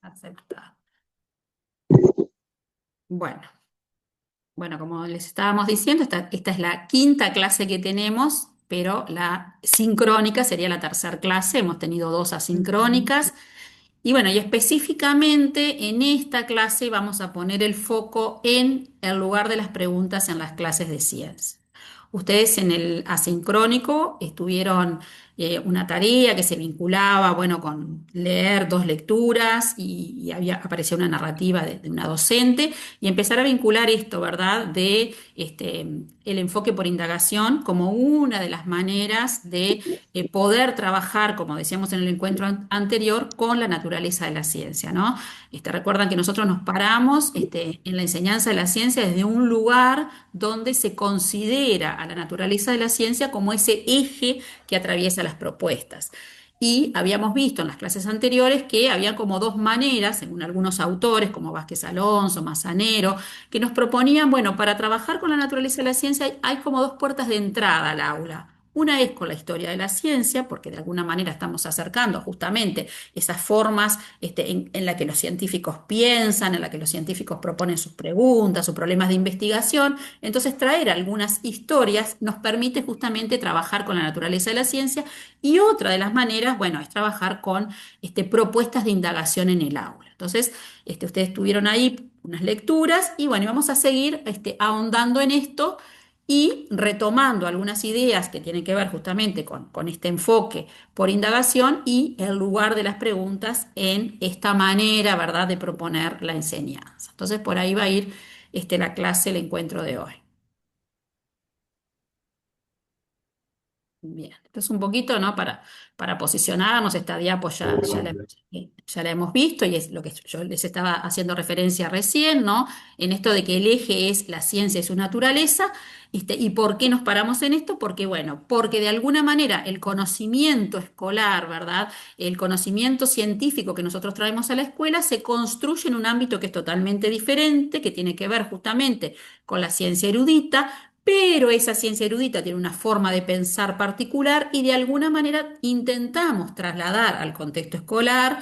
Aceptar. Bueno, bueno, como les estábamos diciendo, esta es la quinta clase que tenemos, pero la sincrónica sería la tercera clase. Hemos tenido dos Ujú. asincrónicas. Y bueno, y específicamente en esta clase vamos a poner el foco en el lugar de las preguntas en las clases de ciencia. Ustedes en el asincrónico estuvieron una tarea que se vinculaba, bueno, con leer dos lecturas y aparecía una narrativa de una docente y empezar a vincular esto, ¿verdad? De el enfoque por indagación como una de las maneras de poder trabajar, como decíamos en el encuentro anterior, con la naturaleza de la ciencia, ¿no? Recuerdan que nosotros nos paramos en la enseñanza de la ciencia desde un lugar donde se considera a la naturaleza de la ciencia como ese eje que atraviesa las propuestas. Y habíamos visto en las clases anteriores que había como dos maneras, según algunos autores como Vázquez Alonso, Mazanero, que nos proponían, bueno, para trabajar con la naturaleza de la ciencia hay como dos puertas de entrada al aula. Una es con la historia de la ciencia, porque de alguna manera estamos acercando justamente esas formas en la que los científicos piensan, en la que los científicos proponen sus preguntas, sus problemas de investigación. Entonces, traer algunas historias nos permite justamente trabajar con la naturaleza de la ciencia y otra de las maneras, bueno, es trabajar con propuestas de indagación en el aula. Entonces, ustedes tuvieron ahí unas lecturas y bueno, y vamos a seguir ahondando en esto y retomando algunas ideas que tienen que ver justamente con este enfoque por indagación y el lugar de las preguntas en esta manera, ¿verdad?, de proponer la enseñanza. Entonces, por ahí va a ir la clase, el encuentro de hoy. Bien, esto es un poquito, ¿no? Para posicionarnos, esta diapo ya la hemos visto y es lo que yo les estaba haciendo referencia recién, ¿no? En esto de que el eje es la ciencia y su naturaleza. ¿Y por qué nos paramos en esto? Porque, bueno, porque de alguna manera el conocimiento escolar, ¿verdad? El conocimiento científico que nosotros traemos a la escuela se construye en un ámbito que es totalmente diferente, que tiene que ver justamente con la ciencia erudita, pero esa ciencia erudita tiene una forma de pensar particular y de alguna manera intentamos trasladar al contexto escolar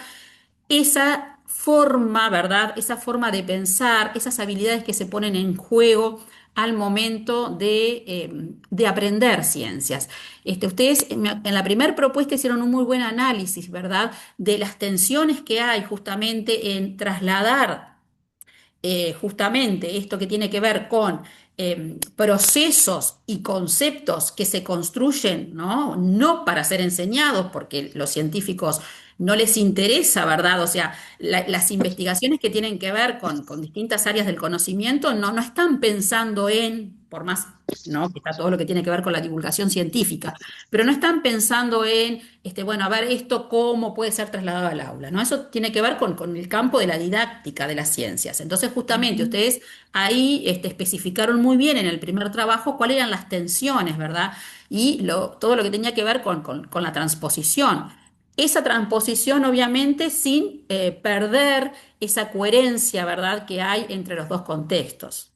esa forma, ¿verdad? Esa forma de pensar, esas habilidades que se ponen en juego al momento de aprender ciencias. Ustedes en la primera propuesta hicieron un muy buen análisis, ¿verdad? De las tensiones que hay justamente en trasladar justamente esto que tiene que ver con procesos y conceptos que se construyen, ¿no? No para ser enseñados, porque los científicos no les interesa, ¿verdad? O sea, las investigaciones que tienen que ver con distintas áreas del conocimiento no están pensando por más, ¿no? Que está todo lo que tiene que ver con la divulgación científica, pero no están pensando en, bueno, a ver esto cómo puede ser trasladado al aula, ¿no? Eso tiene que ver con el campo de la didáctica de las ciencias. Entonces, justamente, Ujú. ustedes ahí especificaron muy bien en el primer trabajo cuáles eran las tensiones, ¿verdad? Y todo lo que tenía que ver con la transposición. Esa transposición, obviamente, sin perder esa coherencia, ¿verdad?, que hay entre los dos contextos.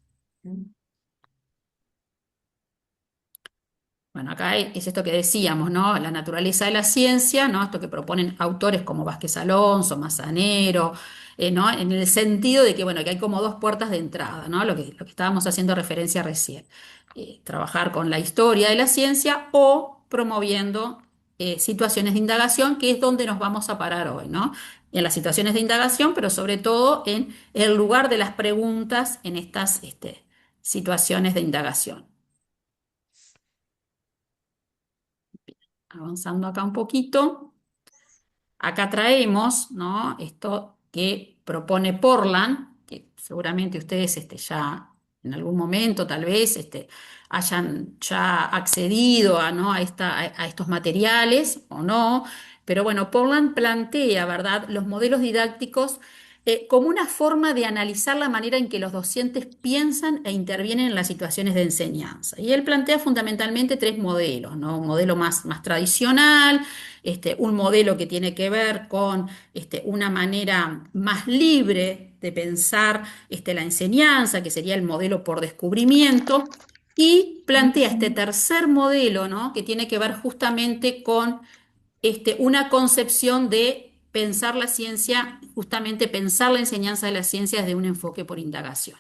Bueno, acá es esto que decíamos, ¿no? La naturaleza de la ciencia, ¿no? Esto que proponen autores como Vázquez Alonso, Mazanero, ¿no? En el sentido de que, bueno, que hay como dos puertas de entrada, ¿no? Lo que estábamos haciendo referencia recién. Trabajar con la historia de la ciencia o promoviendo situaciones de indagación, que es donde nos vamos a parar hoy, ¿no? En las situaciones de indagación, pero sobre todo en el lugar de las preguntas en estas situaciones de indagación. Avanzando acá un poquito, acá traemos, ¿no? Esto que propone Portland, que seguramente ustedes ya en algún momento tal vez hayan ya accedido ¿no? a estos materiales o no, pero bueno, Portland plantea, ¿verdad?, los modelos didácticos como una forma de analizar la manera en que los docentes piensan e intervienen en las situaciones de enseñanza. Y él plantea fundamentalmente tres modelos, ¿no? Un modelo más tradicional, un modelo que tiene que ver con una manera más libre de pensar la enseñanza, que sería el modelo por descubrimiento, y plantea este Ujú. tercer modelo, ¿no?, que tiene que ver justamente con una concepción de pensar la ciencia, justamente pensar la enseñanza de la ciencia desde un enfoque por indagación.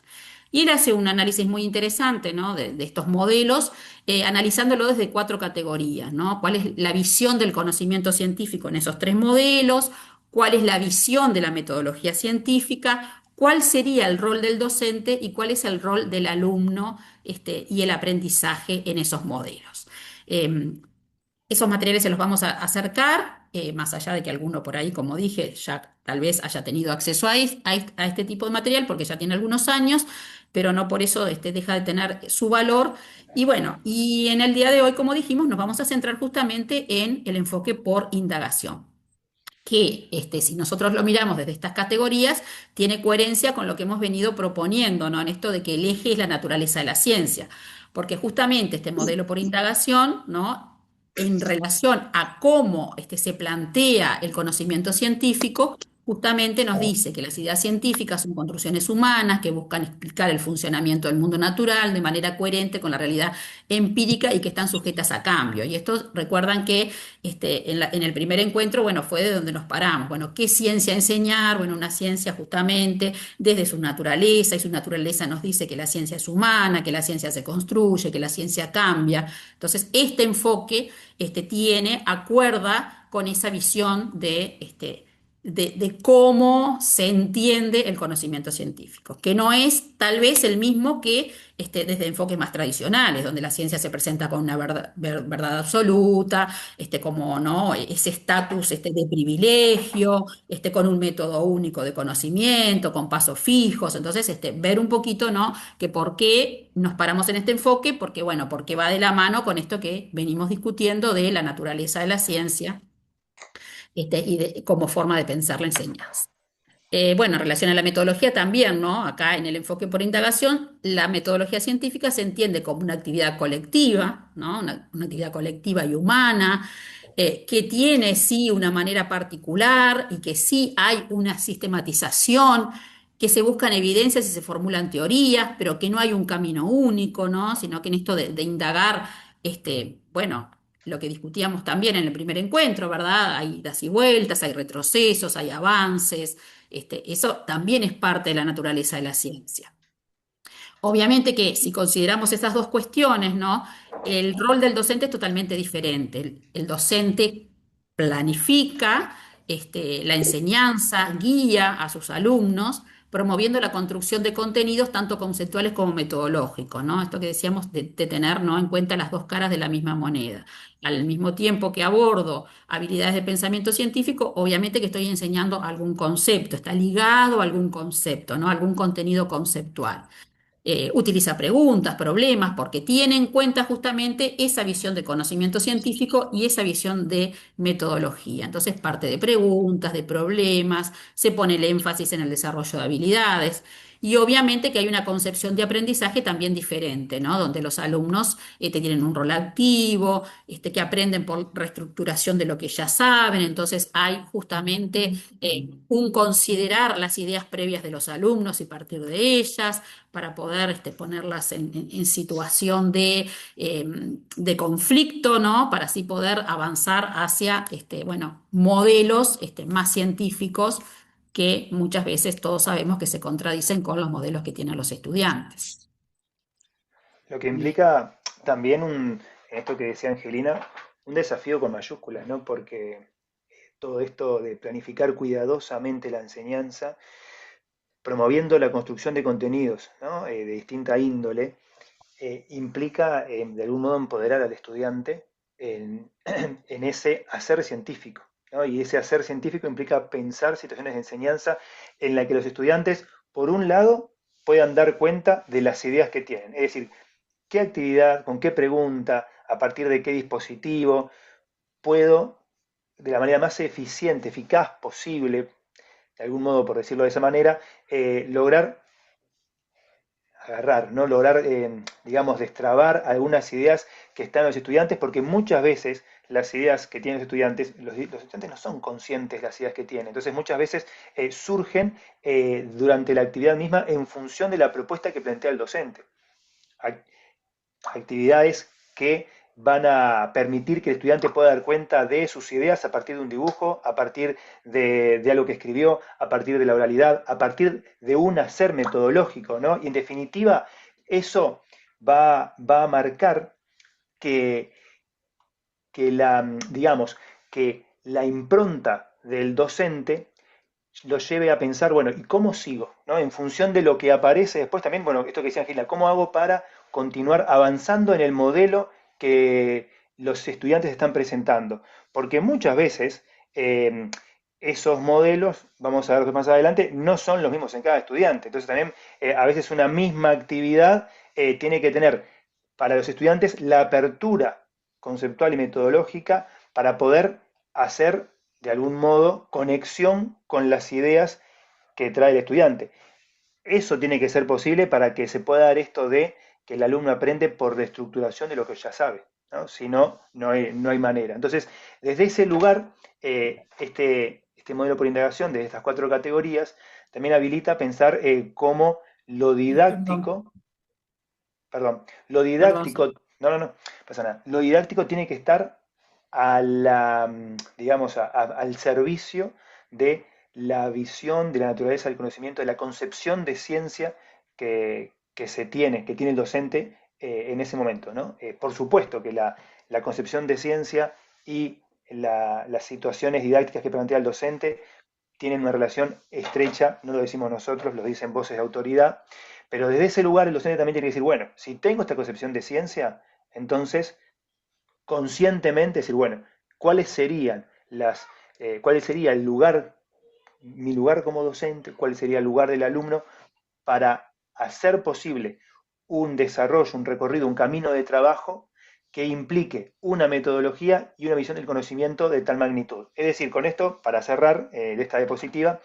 Y él hace un análisis muy interesante, ¿no? de estos modelos, analizándolo desde cuatro categorías, ¿no? ¿Cuál es la visión del conocimiento científico en esos tres modelos? ¿Cuál es la visión de la metodología científica? ¿Cuál sería el rol del docente y cuál es el rol del alumno, y el aprendizaje en esos modelos? Eh, Esos materiales se los vamos a acercar, más allá de que alguno por ahí, como dije, ya tal vez haya tenido acceso a este tipo de material porque ya tiene algunos años, pero no por eso deja de tener su valor. Y bueno, y en el día de hoy, como dijimos, nos vamos a centrar justamente en el enfoque por indagación, que si nosotros lo miramos desde estas categorías, tiene coherencia con lo que hemos venido proponiendo, ¿no? En esto de que el eje es la naturaleza de la ciencia, porque justamente este modelo por indagación, ¿no? En relación a cómo se plantea el conocimiento científico, justamente nos dice que las ideas científicas son construcciones humanas que buscan explicar el funcionamiento del mundo natural de manera coherente con la realidad empírica y que están sujetas a cambio. Y esto recuerdan que en el primer encuentro, bueno, fue de donde nos paramos. Bueno, ¿qué ciencia enseñar? Bueno, una ciencia justamente desde su naturaleza, y su naturaleza nos dice que la ciencia es humana, que la ciencia se construye, que la ciencia cambia. Entonces, este enfoque acuerda con esa visión de cómo se entiende el conocimiento científico, que no es tal vez el mismo que desde enfoques más tradicionales, donde la ciencia se presenta con una verdad absoluta, como ¿no? ese estatus de privilegio, con un método único de conocimiento, con pasos fijos. Entonces, ver un poquito, ¿no? Que por qué nos paramos en este enfoque, porque bueno, porque va de la mano con esto que venimos discutiendo de la naturaleza de la ciencia, como forma de pensar la enseñanza. Bueno, en relación a la metodología también, ¿no? Acá en el enfoque por indagación, la metodología científica se entiende como una actividad colectiva, ¿no? Una actividad colectiva y humana, que tiene sí una manera particular y que sí hay una sistematización, que se buscan evidencias y se formulan teorías, pero que no hay un camino único, ¿no? Sino que en esto de indagar, bueno, lo que discutíamos también en el primer encuentro, ¿verdad? Hay idas y vueltas, hay retrocesos, hay avances. Eso también es parte de la naturaleza de la ciencia. Obviamente que si consideramos esas dos cuestiones, ¿no? El rol del docente es totalmente diferente. El docente planifica, la enseñanza, guía a sus alumnos, promoviendo la construcción de contenidos tanto conceptuales como metodológicos, ¿no? Esto que decíamos de tener, ¿no? En cuenta las dos caras de la misma moneda. Al mismo tiempo que abordo habilidades de pensamiento científico, obviamente que estoy enseñando algún concepto, está ligado a algún concepto, ¿no? Algún contenido conceptual. Utiliza preguntas, problemas, porque tiene en cuenta justamente esa visión de conocimiento científico y esa visión de metodología. Entonces parte de preguntas, de problemas, se pone el énfasis en el desarrollo de habilidades. Y obviamente que hay una concepción de aprendizaje también diferente, ¿no? Donde los alumnos tienen un rol activo, que aprenden por reestructuración de lo que ya saben. Entonces hay justamente un considerar las ideas previas de los alumnos y partir de ellas para poder ponerlas en situación de conflicto, ¿no? Para así poder avanzar hacia bueno, modelos más científicos que muchas veces todos sabemos que se contradicen con los modelos que tienen los estudiantes. Lo que implica también en esto que decía Angelina, un desafío con mayúsculas, ¿no? Porque todo esto de planificar cuidadosamente la enseñanza, promoviendo la construcción de contenidos, ¿no? De distinta índole, implica de algún modo empoderar al estudiante en ese hacer científico, ¿no? Y ese hacer científico implica pensar situaciones de enseñanza en la que los estudiantes, por un lado, puedan dar cuenta de las ideas que tienen. Es decir, qué actividad, con qué pregunta, a partir de qué dispositivo puedo, de la manera más eficiente, eficaz posible, de algún modo por decirlo de esa manera, lograr agarrar, ¿no? Lograr, digamos, destrabar algunas ideas que están en los estudiantes, porque muchas veces las ideas que tienen los estudiantes no son conscientes de las ideas que tienen. Entonces muchas veces surgen durante la actividad misma en función de la propuesta que plantea el docente. Actividades que van a permitir que el estudiante pueda dar cuenta de sus ideas a partir de un dibujo, a partir de algo que escribió, a partir de la oralidad, a partir de un hacer metodológico, ¿no? Y en definitiva, eso va a marcar que, digamos, que la impronta del docente lo lleve a pensar, bueno, ¿y cómo sigo? ¿No? En función de lo que aparece después también, bueno, esto que decía Angela, ¿cómo hago para continuar avanzando en el modelo que los estudiantes están presentando? Porque muchas veces esos modelos, vamos a ver más adelante, no son los mismos en cada estudiante. Entonces también a veces una misma actividad tiene que tener para los estudiantes la apertura conceptual y metodológica para poder hacer de algún modo conexión con las ideas que trae el estudiante. Eso tiene que ser posible para que se pueda dar esto de que el alumno aprende por reestructuración de lo que ya sabe, ¿no? Si no, no hay manera. Entonces, desde ese lugar, este modelo por indagación, de estas cuatro categorías, también habilita pensar cómo lo Perdón, didáctico, perdón, lo perdón, sí. didáctico, no pasa nada, lo didáctico tiene que estar a la, digamos, al servicio de la visión de la naturaleza del conocimiento, de la concepción de ciencia que se tiene, que tiene el docente en ese momento, ¿no? Por supuesto que la concepción de ciencia y las situaciones didácticas que plantea el docente tienen una relación estrecha, no lo decimos nosotros, lo dicen voces de autoridad, pero desde ese lugar el docente también tiene que decir, bueno, si tengo esta concepción de ciencia, entonces conscientemente decir, bueno, cuáles serían cuál sería el lugar, mi lugar como docente, cuál sería el lugar del alumno para hacer posible un desarrollo, un recorrido, un camino de trabajo que implique una metodología y una visión del conocimiento de tal magnitud. Es decir, con esto, para cerrar de esta diapositiva,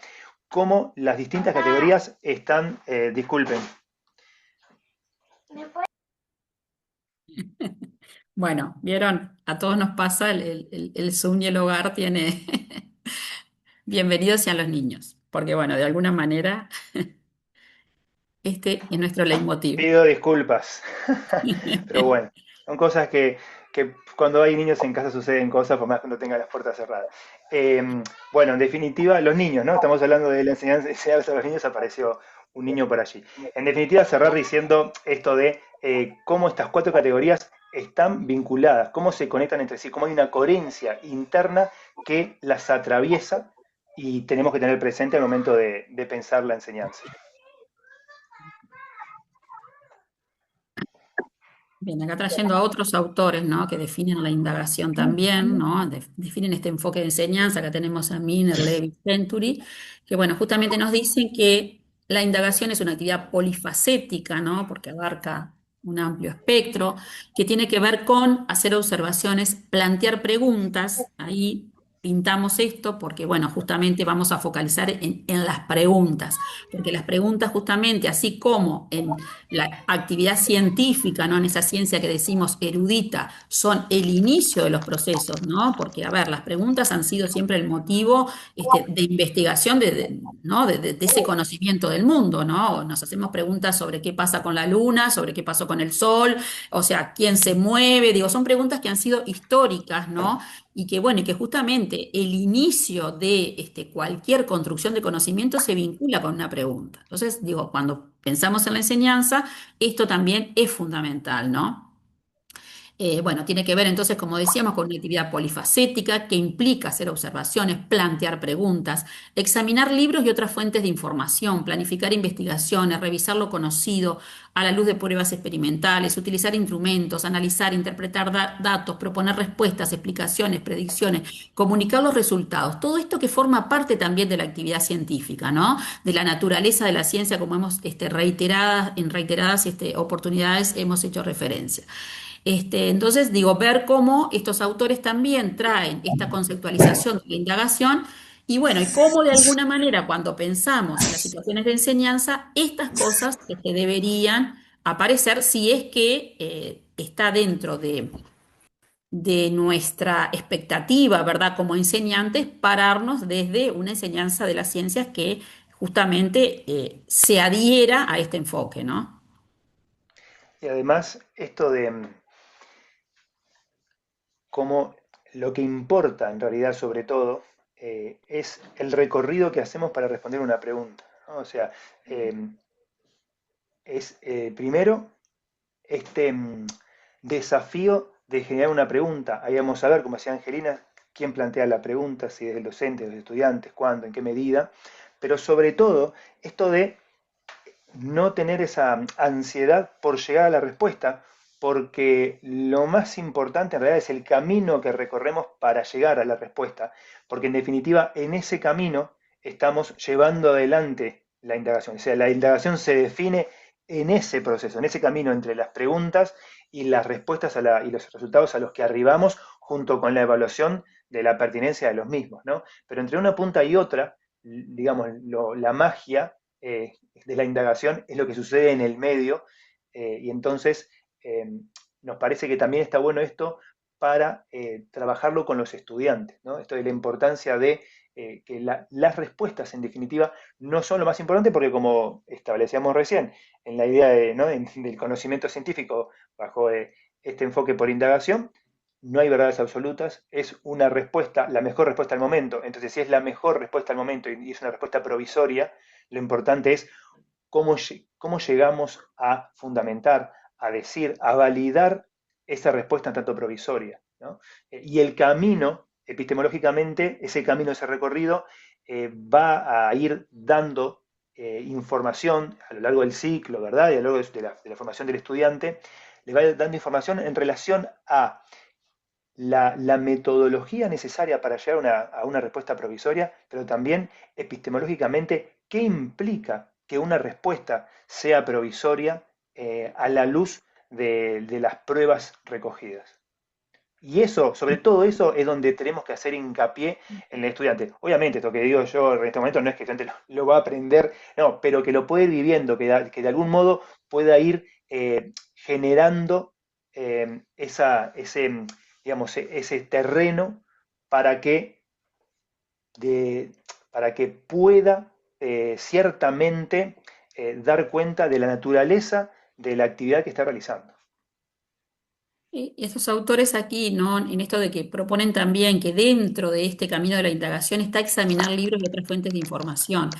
cómo las distintas categorías están, disculpen. Bueno, vieron, a todos nos pasa, el Zoom y el hogar tiene bienvenidos sean los niños, porque bueno, de alguna manera este es nuestro leitmotiv. Pido disculpas, pero bueno, son cosas que cuando hay niños en casa suceden cosas, por más que no tenga las puertas cerradas. Bueno, en definitiva, los niños, ¿no? Estamos hablando de la enseñanza a los niños, apareció un niño por allí. En definitiva, cerrar diciendo esto de cómo estas cuatro categorías están vinculadas, cómo se conectan entre sí, cómo hay una coherencia interna que las atraviesa y tenemos que tener presente al momento de pensar la enseñanza. Bien, acá trayendo a otros autores, ¿no? Que definen la indagación también, ¿no? Definen este enfoque de enseñanza. Acá tenemos a Miner, Levy, Venturi, que bueno, justamente nos dicen que la indagación es una actividad polifacética, ¿no? Porque abarca un amplio espectro, que tiene que ver con hacer observaciones, plantear preguntas. Ahí pintamos esto porque, bueno, justamente vamos a focalizar en las preguntas, porque las preguntas justamente, así como en la actividad científica, ¿no? En esa ciencia que decimos erudita, son el inicio de los procesos, ¿no? Porque, a ver, las preguntas han sido siempre el motivo de investigación ¿no? De ese conocimiento del mundo, ¿no? Nos hacemos preguntas sobre qué pasa con la luna, sobre qué pasó con el sol, o sea, quién se mueve, digo, son preguntas que han sido históricas, ¿no? Y que, bueno, y que justamente el inicio de cualquier construcción de conocimiento se vincula con una pregunta. Entonces, digo, cuando pensamos en la enseñanza, esto también es fundamental, ¿no? Bueno, tiene que ver entonces, como decíamos, con una actividad polifacética que implica hacer observaciones, plantear preguntas, examinar libros y otras fuentes de información, planificar investigaciones, revisar lo conocido a la luz de pruebas experimentales, utilizar instrumentos, analizar, interpretar datos, proponer respuestas, explicaciones, predicciones, comunicar los resultados. Todo esto que forma parte también de la actividad científica, ¿no? De la naturaleza de la ciencia, como hemos en reiteradas oportunidades hemos hecho referencia. Entonces, digo, ver cómo estos autores también traen esta conceptualización de la indagación y bueno, y cómo de alguna manera cuando pensamos en las situaciones de enseñanza, estas cosas deberían aparecer si es que está dentro de nuestra expectativa, ¿verdad? Como enseñantes, pararnos desde una enseñanza de las ciencias que justamente se adhiera a este enfoque, ¿no? Y además, esto cómo lo que importa en realidad sobre todo es el recorrido que hacemos para responder una pregunta, ¿no? O sea, eh, es primero este desafío de generar una pregunta. Ahí vamos a ver, como decía Angelina, quién plantea la pregunta, si es el docente, los estudiantes, cuándo, en qué medida, pero sobre todo esto de no tener esa ansiedad por llegar a la respuesta, porque lo más importante en realidad es el camino que recorremos para llegar a la respuesta, porque en definitiva en ese camino estamos llevando adelante la indagación, o sea, la indagación se define en ese proceso, en ese camino entre las preguntas y las respuestas y los resultados a los que arribamos junto con la evaluación de la pertinencia de los mismos, ¿no? Pero entre una punta y otra, digamos, la magia de la indagación es lo que sucede en el medio y entonces eh, nos parece que también está bueno esto para trabajarlo con los estudiantes, ¿no? Esto de la importancia de que las respuestas en definitiva no son lo más importante porque como establecíamos recién en la idea ¿no? del conocimiento científico bajo este enfoque por indagación, no hay verdades absolutas, es una respuesta, la mejor respuesta al momento. Entonces, si es la mejor respuesta al momento y es una respuesta provisoria, lo importante es cómo llegamos a fundamentar, a decir, a validar esa respuesta en tanto provisoria, ¿no? Y el camino, epistemológicamente, ese camino, ese recorrido, va a ir dando información a lo largo del ciclo, ¿verdad? Y a lo largo de la formación del estudiante, le va dando información en relación a la metodología necesaria para llegar a una respuesta provisoria, pero también epistemológicamente qué implica que una respuesta sea provisoria a la luz de las pruebas recogidas. Y eso, sobre todo eso, es donde tenemos que hacer hincapié en el estudiante. Obviamente, esto que digo yo en este momento no es que el estudiante lo va a aprender, no, pero que lo puede ir viviendo, que de algún modo pueda ir generando digamos, ese terreno para que, de- para que pueda ciertamente dar cuenta de la naturaleza de la actividad que está realizando. Y estos autores aquí, ¿no? En esto de que proponen también que dentro de este camino de la indagación está examinar libros y otras fuentes de información.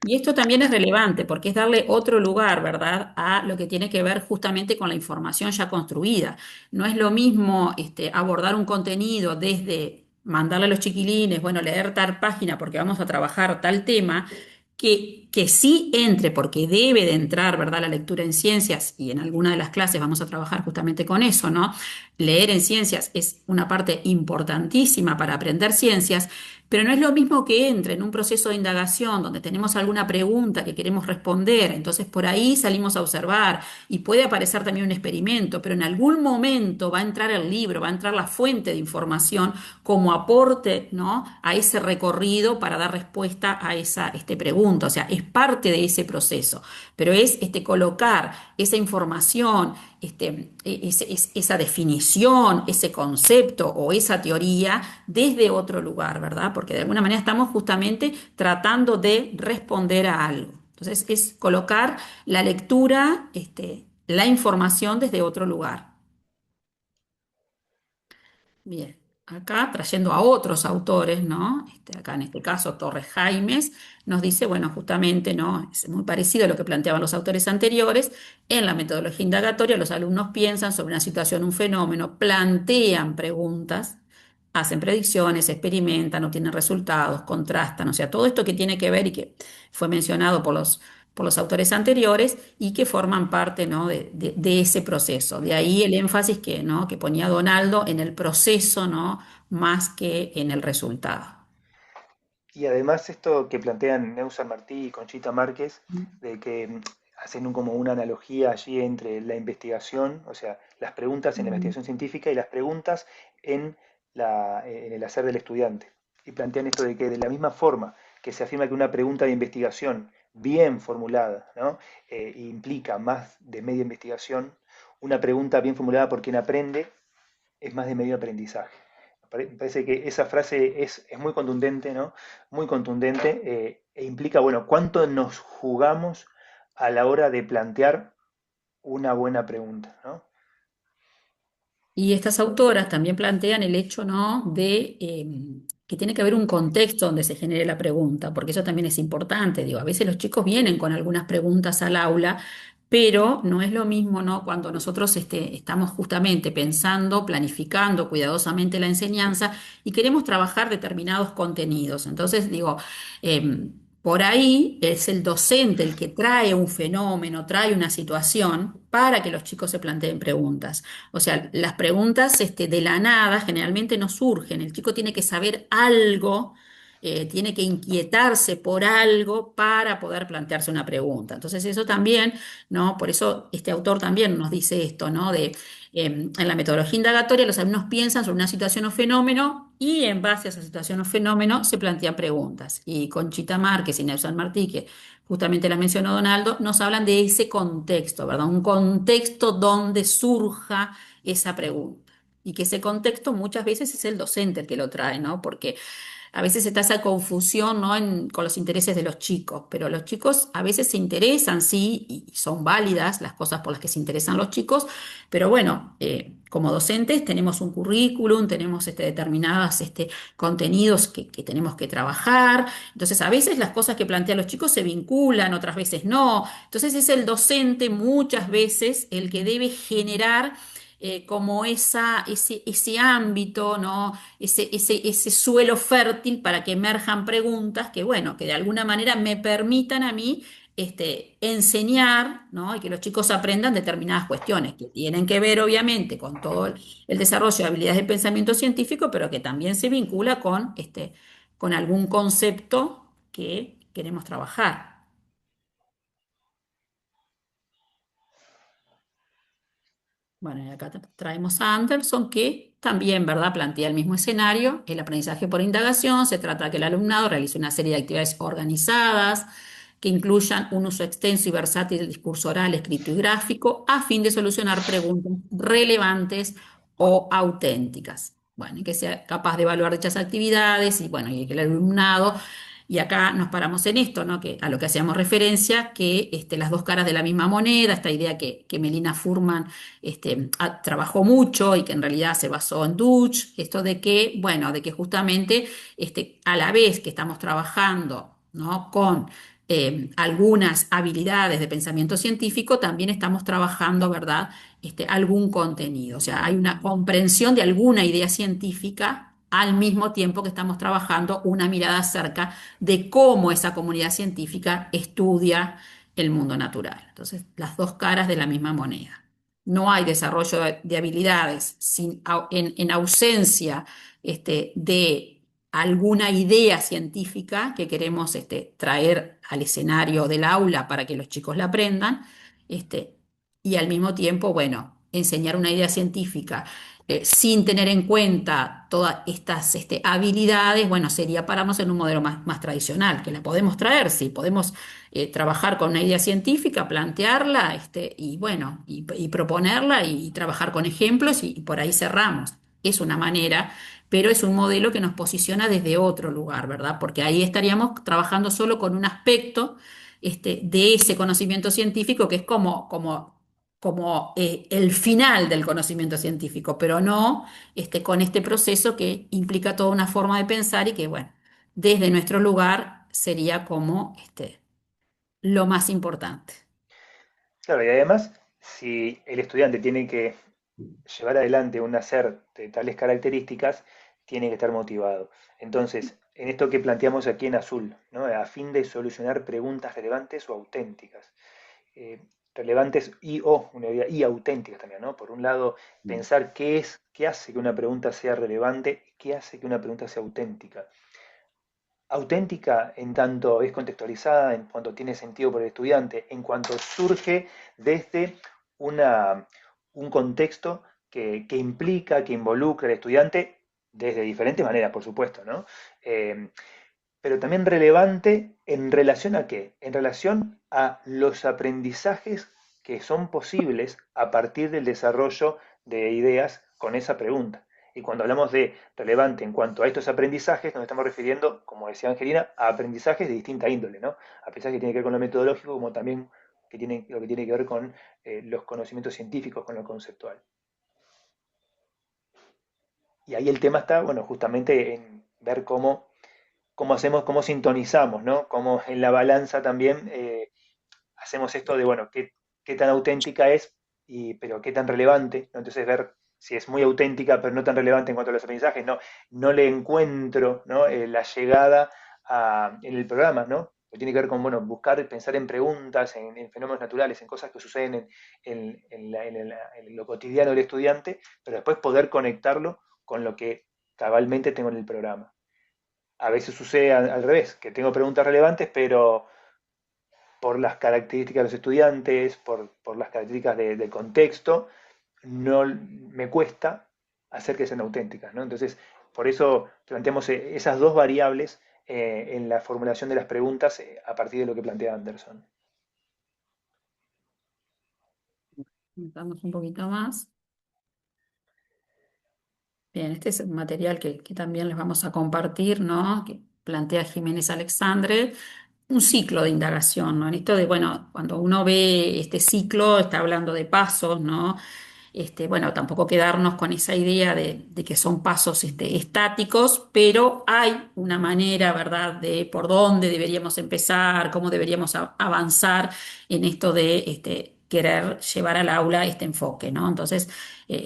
Y esto también es relevante porque es darle otro lugar, ¿verdad?, a lo que tiene que ver justamente con la información ya construida. No es lo mismo abordar un contenido desde mandarle a los chiquilines, bueno, leer tal página porque vamos a trabajar tal tema, que sí entre, porque debe de entrar, ¿verdad?, la lectura en ciencias, y en alguna de las clases vamos a trabajar justamente con eso, ¿no? Leer en ciencias es una parte importantísima para aprender ciencias, pero no es lo mismo que entre en un proceso de indagación donde tenemos alguna pregunta que queremos responder, entonces por ahí salimos a observar y puede aparecer también un experimento, pero en algún momento va a entrar el libro, va a entrar la fuente de información como aporte, ¿no?, a ese recorrido para dar respuesta a esa pregunta. O sea, es parte de ese proceso, pero es colocar esa información, esa definición, ese concepto o esa teoría desde otro lugar, ¿verdad? Porque de alguna manera estamos justamente tratando de responder a algo. Entonces, es colocar la lectura, la información desde otro lugar. Bien, acá trayendo a otros autores, ¿no? Acá en este caso Torres Jaimes nos dice, bueno, justamente, ¿no? Es muy parecido a lo que planteaban los autores anteriores. En la metodología indagatoria, los alumnos piensan sobre una situación, un fenómeno, plantean preguntas, hacen predicciones, experimentan, obtienen resultados, contrastan, o sea, todo esto que tiene que ver y que fue mencionado por los autores anteriores y que forman parte, ¿no?, de ese proceso. De ahí el énfasis ¿no?, que ponía Donaldo en el proceso, ¿no?, más que en el resultado. Y además esto que plantean Neusa Martí y Conchita Márquez, de que hacen como una analogía allí entre la investigación, o sea, las preguntas en la Mm. investigación científica y las preguntas en, en el hacer del estudiante. Y plantean esto de que de la misma forma que se afirma que una pregunta de investigación bien formulada, ¿no? Implica más de media investigación, una pregunta bien formulada por quien aprende es más de medio aprendizaje. Me parece que esa frase es muy contundente, ¿no? Muy contundente e implica, bueno, cuánto nos jugamos a la hora de plantear una buena pregunta, ¿no? Y estas autoras también plantean el hecho, ¿no?, de que tiene que haber un contexto donde se genere la pregunta, porque eso también es importante. Digo, a veces los chicos vienen con algunas preguntas al aula, pero no es lo mismo, ¿no?, cuando nosotros estamos justamente pensando, planificando cuidadosamente la enseñanza y queremos trabajar determinados contenidos. Entonces, digo, por ahí es el docente el que trae un fenómeno, trae una situación para que los chicos se planteen preguntas. O sea, las preguntas de la nada generalmente no surgen. El chico tiene que saber algo, tiene que inquietarse por algo para poder plantearse una pregunta. Entonces, eso también, ¿no? Por eso este autor también nos dice esto, ¿no? En la metodología indagatoria, los alumnos piensan sobre una situación o fenómeno y en base a esa situación o fenómeno se plantean preguntas. Y Conchita Márquez y Nelson Martí, que justamente la mencionó Donaldo, nos hablan de ese contexto, ¿verdad? Un contexto donde surja esa pregunta. Y que ese contexto muchas veces es el docente el que lo trae, ¿no? Porque a veces está esa confusión, ¿no?, con los intereses de los chicos, pero los chicos a veces se interesan, sí, y son válidas las cosas por las que se interesan los chicos, pero bueno, como docentes tenemos un currículum, tenemos determinados contenidos que tenemos que trabajar, entonces a veces las cosas que plantean los chicos se vinculan, otras veces no, entonces es el docente muchas veces el que debe generar como ese ámbito, ¿no?, ese suelo fértil para que emerjan preguntas que, bueno, que de alguna manera me permitan a mí enseñar, ¿no?, y que los chicos aprendan determinadas cuestiones que tienen que ver, obviamente, con todo el desarrollo de habilidades de pensamiento científico, pero que también se vincula con algún concepto que queremos trabajar. Bueno, y acá traemos a Anderson, que también, ¿verdad?, plantea el mismo escenario, el aprendizaje por indagación. Se trata de que el alumnado realice una serie de actividades organizadas que incluyan un uso extenso y versátil del discurso oral, escrito y gráfico, a fin de solucionar preguntas relevantes o auténticas. Bueno, y que sea capaz de evaluar dichas actividades y, bueno, y que el alumnado, y acá nos paramos en esto, ¿no?, que a lo que hacíamos referencia, que las dos caras de la misma moneda, esta idea que Melina Furman trabajó mucho y que en realidad se basó en Dutch, esto de que, bueno, de que justamente a la vez que estamos trabajando, ¿no?, con algunas habilidades de pensamiento científico, también estamos trabajando, ¿verdad?, algún contenido. O sea, hay una comprensión de alguna idea científica al mismo tiempo que estamos trabajando una mirada acerca de cómo esa comunidad científica estudia el mundo natural. Entonces, las dos caras de la misma moneda. No hay desarrollo de habilidades en ausencia de alguna idea científica que queremos traer al escenario del aula para que los chicos la aprendan, este, y al mismo tiempo, bueno, enseñar una idea científica sin tener en cuenta todas estas habilidades, bueno, sería pararnos en un modelo más tradicional, que la podemos traer, sí, podemos trabajar con una idea científica, plantearla, y bueno, y proponerla y trabajar con ejemplos y por ahí cerramos. Es una manera, pero es un modelo que nos posiciona desde otro lugar, ¿verdad? Porque ahí estaríamos trabajando solo con un aspecto de ese conocimiento científico que es como el final del conocimiento científico, pero no con este proceso que implica toda una forma de pensar y que, bueno, desde nuestro lugar sería como lo más importante. Claro, y además, si el estudiante tiene que llevar adelante un hacer de tales características, tiene que estar motivado. Entonces, en esto que planteamos aquí en azul, ¿no?, a fin de solucionar preguntas relevantes o auténticas. eh, Relevantes y auténticas también, ¿no? Por un lado, pensar qué hace que una pregunta sea relevante, qué hace que una pregunta sea auténtica. Auténtica en tanto es contextualizada, en cuanto tiene sentido por el estudiante, en cuanto surge desde una, un contexto que implica, que involucra al estudiante desde diferentes maneras, por supuesto, ¿no? Eh, pero también relevante en relación a qué? En relación a los aprendizajes que son posibles a partir del desarrollo de ideas con esa pregunta. Y cuando hablamos de relevante en cuanto a estos aprendizajes, nos estamos refiriendo, como decía Angelina, a aprendizajes de distinta índole, ¿no? Aprendizajes que tienen que ver con lo metodológico, como también lo que tiene que ver con los conocimientos científicos, con lo conceptual. Y ahí el tema está, bueno, justamente en ver cómo hacemos, cómo sintonizamos, ¿no? Cómo en la balanza también hacemos esto de, bueno, qué tan auténtica es, pero qué tan relevante, ¿no? Entonces ver si es muy auténtica, pero no tan relevante en cuanto a los aprendizajes, no le encuentro, ¿no? La llegada en el programa, ¿no? Que tiene que ver con, bueno, buscar, pensar en preguntas, en fenómenos naturales, en cosas que suceden en lo cotidiano del estudiante, pero después poder conectarlo con lo que cabalmente tengo en el programa. A veces sucede al revés, que tengo preguntas relevantes, pero por las características de los estudiantes, por las características del contexto, no me cuesta hacer que sean auténticas, ¿no? Entonces, por eso planteamos esas dos variables en la formulación de las preguntas a partir de lo que plantea Anderson. Damos un poquito más. Bien, este es el material que también les vamos a compartir, ¿no? Que plantea Jiménez Alexandre, un ciclo de indagación, ¿no? En esto de, bueno, cuando uno ve este ciclo, está hablando de pasos, ¿no? Bueno, tampoco quedarnos con esa idea de que son pasos estáticos, pero hay una manera, ¿verdad?, de por dónde deberíamos empezar, cómo deberíamos avanzar en esto de querer llevar al aula este enfoque, ¿no? Entonces,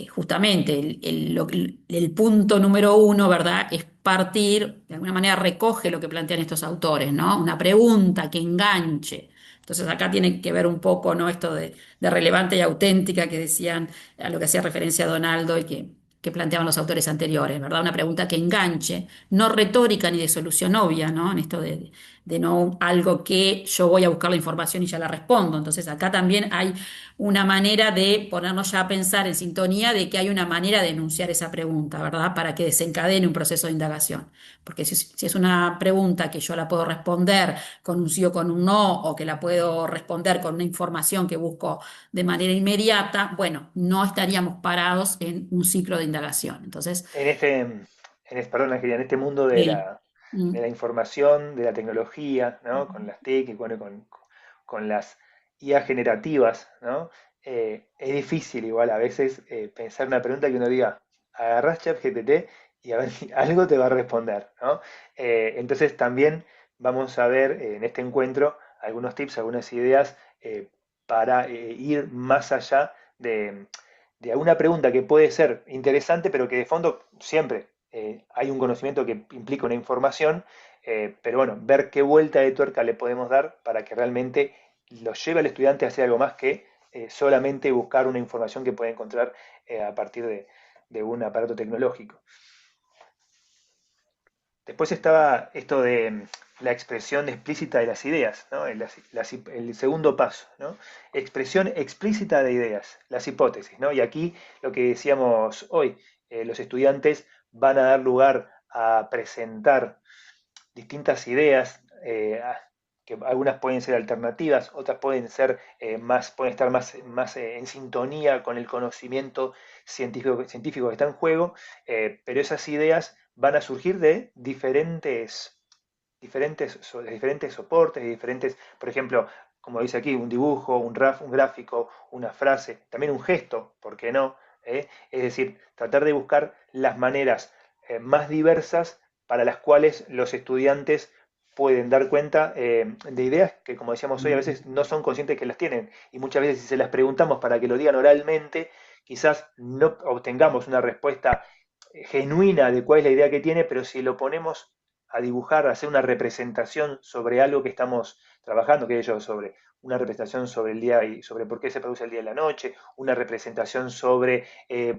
justamente el punto número uno, ¿verdad?, es partir, de alguna manera recoge lo que plantean estos autores, ¿no? Una pregunta que enganche. Entonces acá tiene que ver un poco, ¿no? Esto de relevante y auténtica que decían, a lo que hacía referencia Donaldo y que planteaban los autores anteriores, ¿verdad? Una pregunta que enganche, no retórica ni de solución obvia, ¿no? En esto de no algo que yo voy a buscar la información y ya la respondo. Entonces acá también hay una manera de ponernos ya a pensar en sintonía de que hay una manera de enunciar esa pregunta, ¿verdad? Para que desencadene un proceso de indagación. Porque si es una pregunta que yo la puedo responder con un sí o con un no, o que la puedo responder con una información que busco de manera inmediata, bueno, no estaríamos parados en un ciclo de indagación. Entonces, Perdón, Angelina, en este mundo sí. de Mm. la información, de la tecnología, ¿no? Con las TIC y bueno, con las IA generativas, ¿no? Es difícil igual a veces pensar una pregunta que uno diga, agarrás ChatGPT y a ver si algo te va a responder, ¿no? Entonces también vamos a ver en este encuentro algunos tips, algunas ideas para ir más allá de alguna pregunta que puede ser interesante, pero que de fondo siempre hay un conocimiento que implica una información, pero bueno, ver qué vuelta de tuerca le podemos dar para que realmente lo lleve al estudiante a hacer algo más que solamente buscar una información que puede encontrar a partir de un aparato tecnológico. Después estaba esto de la expresión explícita de las ideas, ¿no? El segundo paso, ¿no? Expresión explícita de ideas, las hipótesis, ¿no? Y aquí lo que decíamos hoy, los estudiantes van a dar lugar a presentar distintas ideas, que algunas pueden ser alternativas, otras pueden ser pueden estar más en sintonía con el conocimiento científico que está en juego, pero esas ideas van a surgir de de diferentes soportes, de diferentes, por ejemplo, como dice aquí, un dibujo, un gráfico, una frase, también un gesto, ¿por qué no? Es decir, tratar de buscar las maneras más diversas para las cuales los estudiantes pueden dar cuenta de ideas que, como decíamos hoy, a veces no son conscientes que las tienen. Y muchas veces si se las preguntamos para que lo digan oralmente, quizás no obtengamos una respuesta genuina de cuál es la idea que tiene, pero si lo ponemos a dibujar, a hacer una representación sobre algo que estamos trabajando, que ellos sobre una representación sobre el día y sobre por qué se produce el día y la noche, una representación sobre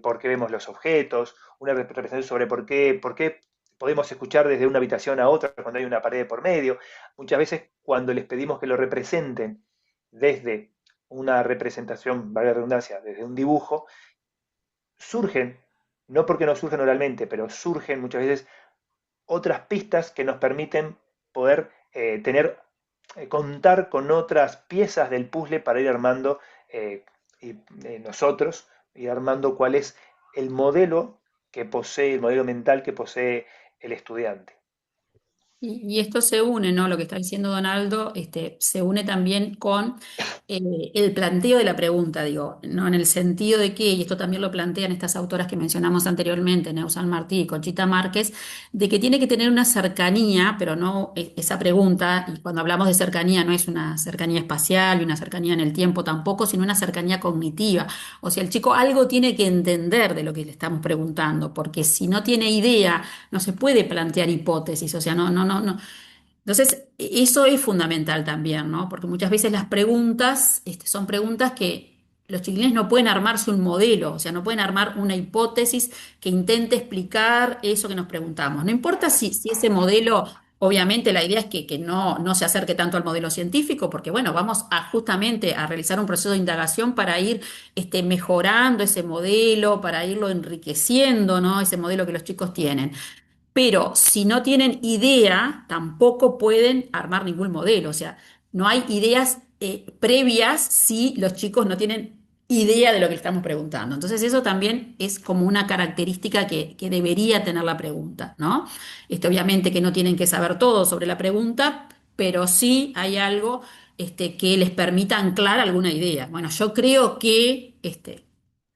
por qué vemos los objetos, una representación sobre por qué podemos escuchar desde una habitación a otra cuando hay una pared por medio. Muchas veces cuando les pedimos que lo representen desde una representación, valga la redundancia, desde un dibujo, surgen, no porque no surgen oralmente, pero surgen muchas veces otras pistas que nos permiten poder contar con otras piezas del puzzle para ir armando nosotros, ir armando cuál es el modelo que posee, el modelo mental que posee el estudiante. Y esto se une, ¿no? Lo que está diciendo Donaldo, se une también con el planteo de la pregunta, digo, ¿no? En el sentido de que, y esto también lo plantean estas autoras que mencionamos anteriormente, Neusan Martí y Conchita Márquez, de que tiene que tener una cercanía, pero no esa pregunta, y cuando hablamos de cercanía no es una cercanía espacial y una cercanía en el tiempo tampoco, sino una cercanía cognitiva. O sea, el chico algo tiene que entender de lo que le estamos preguntando, porque si no tiene idea, no se puede plantear hipótesis, o sea, no. Entonces, eso es fundamental también, ¿no? Porque muchas veces las preguntas, son preguntas que los chiquilines no pueden armarse un modelo, o sea, no pueden armar una hipótesis que intente explicar eso que nos preguntamos. No importa si ese modelo, obviamente la idea es que no se acerque tanto al modelo científico, porque bueno, vamos a justamente a realizar un proceso de indagación para ir mejorando ese modelo, para irlo enriqueciendo, ¿no? Ese modelo que los chicos tienen. Pero si no tienen idea, tampoco pueden armar ningún modelo. O sea, no hay ideas previas si los chicos no tienen idea de lo que le estamos preguntando. Entonces, eso también es como una característica que debería tener la pregunta, ¿no? Obviamente que no tienen que saber todo sobre la pregunta, pero sí hay algo que les permita anclar alguna idea. Bueno, yo creo que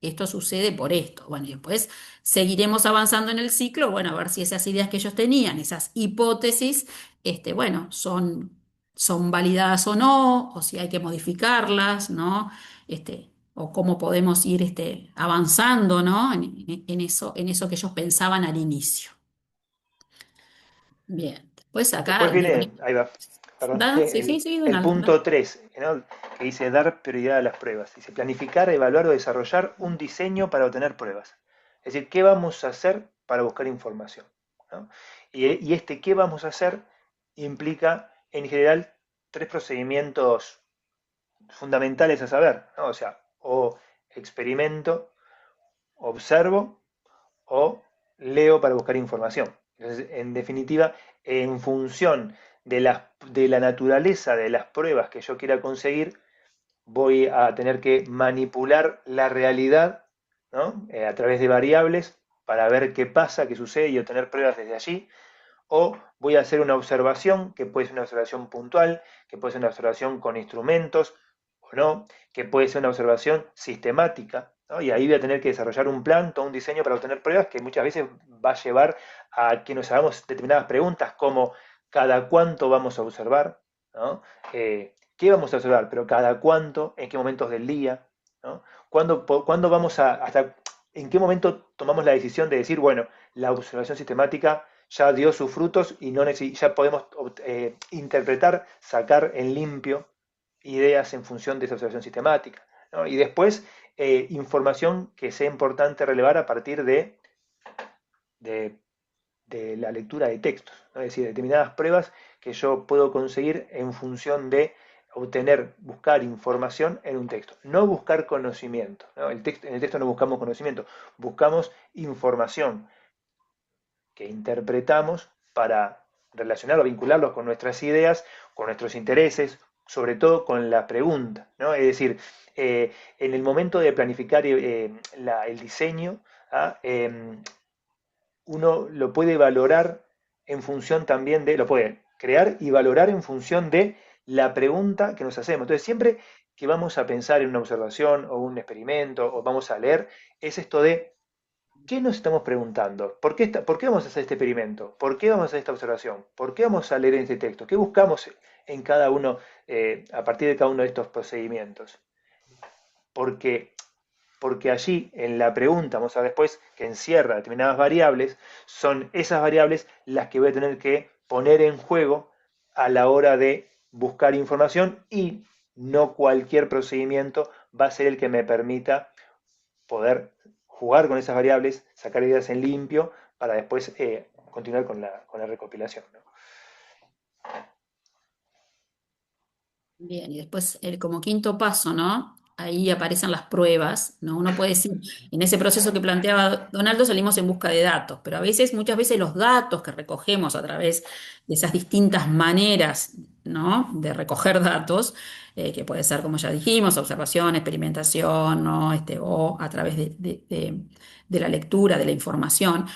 esto sucede por esto. Bueno, y después seguiremos avanzando en el ciclo, bueno, a ver si esas ideas que ellos tenían, esas hipótesis, bueno, son validadas o no, o si hay que modificarlas, ¿no? O cómo podemos ir avanzando, ¿no? En eso que ellos pensaban al inicio. Bien, después Después acá, digo, viene, ahí va, perdón, sí, sí, sí, el Donaldo, punto 3, ¿no? Que dice dar prioridad a las pruebas. Dice planificar, evaluar o desarrollar un diseño para obtener pruebas. Es decir, ¿qué vamos a hacer para buscar información? ¿No? Y este qué vamos a hacer implica, en general, tres procedimientos fundamentales a saber, ¿no? O sea, o experimento, observo o leo para buscar información. Entonces, en definitiva, en función de la naturaleza de las pruebas que yo quiera conseguir, voy a tener que manipular la realidad, ¿no? A través de variables para ver qué pasa, qué sucede y obtener pruebas desde allí. O voy a hacer una observación, que puede ser una observación puntual, que puede ser una observación con instrumentos o no, que puede ser una observación sistemática, ¿no? Y ahí voy a tener que desarrollar un plan, todo un diseño para obtener pruebas que muchas veces va a llevar a que nos hagamos determinadas preguntas como cada cuánto vamos a observar, ¿no? ¿Qué vamos a observar? Pero cada cuánto, en qué momentos del día, ¿no? ¿Cuándo vamos hasta en qué momento tomamos la decisión de decir, bueno, la observación sistemática ya dio sus frutos y no ya podemos interpretar, sacar en limpio ideas en función de esa observación sistemática, ¿no? Y después, información que sea importante relevar a partir de, de la lectura de textos, ¿no? Es decir, determinadas pruebas que yo puedo conseguir en función de obtener, buscar información en un texto. No buscar conocimiento, ¿no? En el texto no buscamos conocimiento, buscamos información que interpretamos para relacionarlo, vincularlos con nuestras ideas, con nuestros intereses, sobre todo con la pregunta, ¿no? Es decir, en el momento de planificar el diseño, ¿ah? Uno lo puede valorar en función también lo puede crear y valorar en función de la pregunta que nos hacemos. Entonces, siempre que vamos a pensar en una observación o un experimento o vamos a leer, es esto de ¿qué nos estamos preguntando? ¿Por qué vamos a hacer este experimento? ¿Por qué vamos a hacer esta observación? ¿Por qué vamos a leer este texto? ¿Qué buscamos en cada uno, a partir de cada uno de estos procedimientos? Porque, porque allí, en la pregunta, vamos a ver después, que encierra determinadas variables, son esas variables las que voy a tener que poner en juego a la hora de buscar información y no cualquier procedimiento va a ser el que me permita poder jugar con esas variables, sacar ideas en limpio para después continuar con la recopilación, ¿no? bien, y después como quinto paso, ¿no? Ahí aparecen las pruebas, ¿no? Uno puede decir, en ese proceso que planteaba Donaldo salimos en busca de datos, pero muchas veces los datos que recogemos a través de esas distintas maneras, ¿no? De recoger datos, que puede ser, como ya dijimos, observación, experimentación, ¿no? O a través de la lectura, de la información,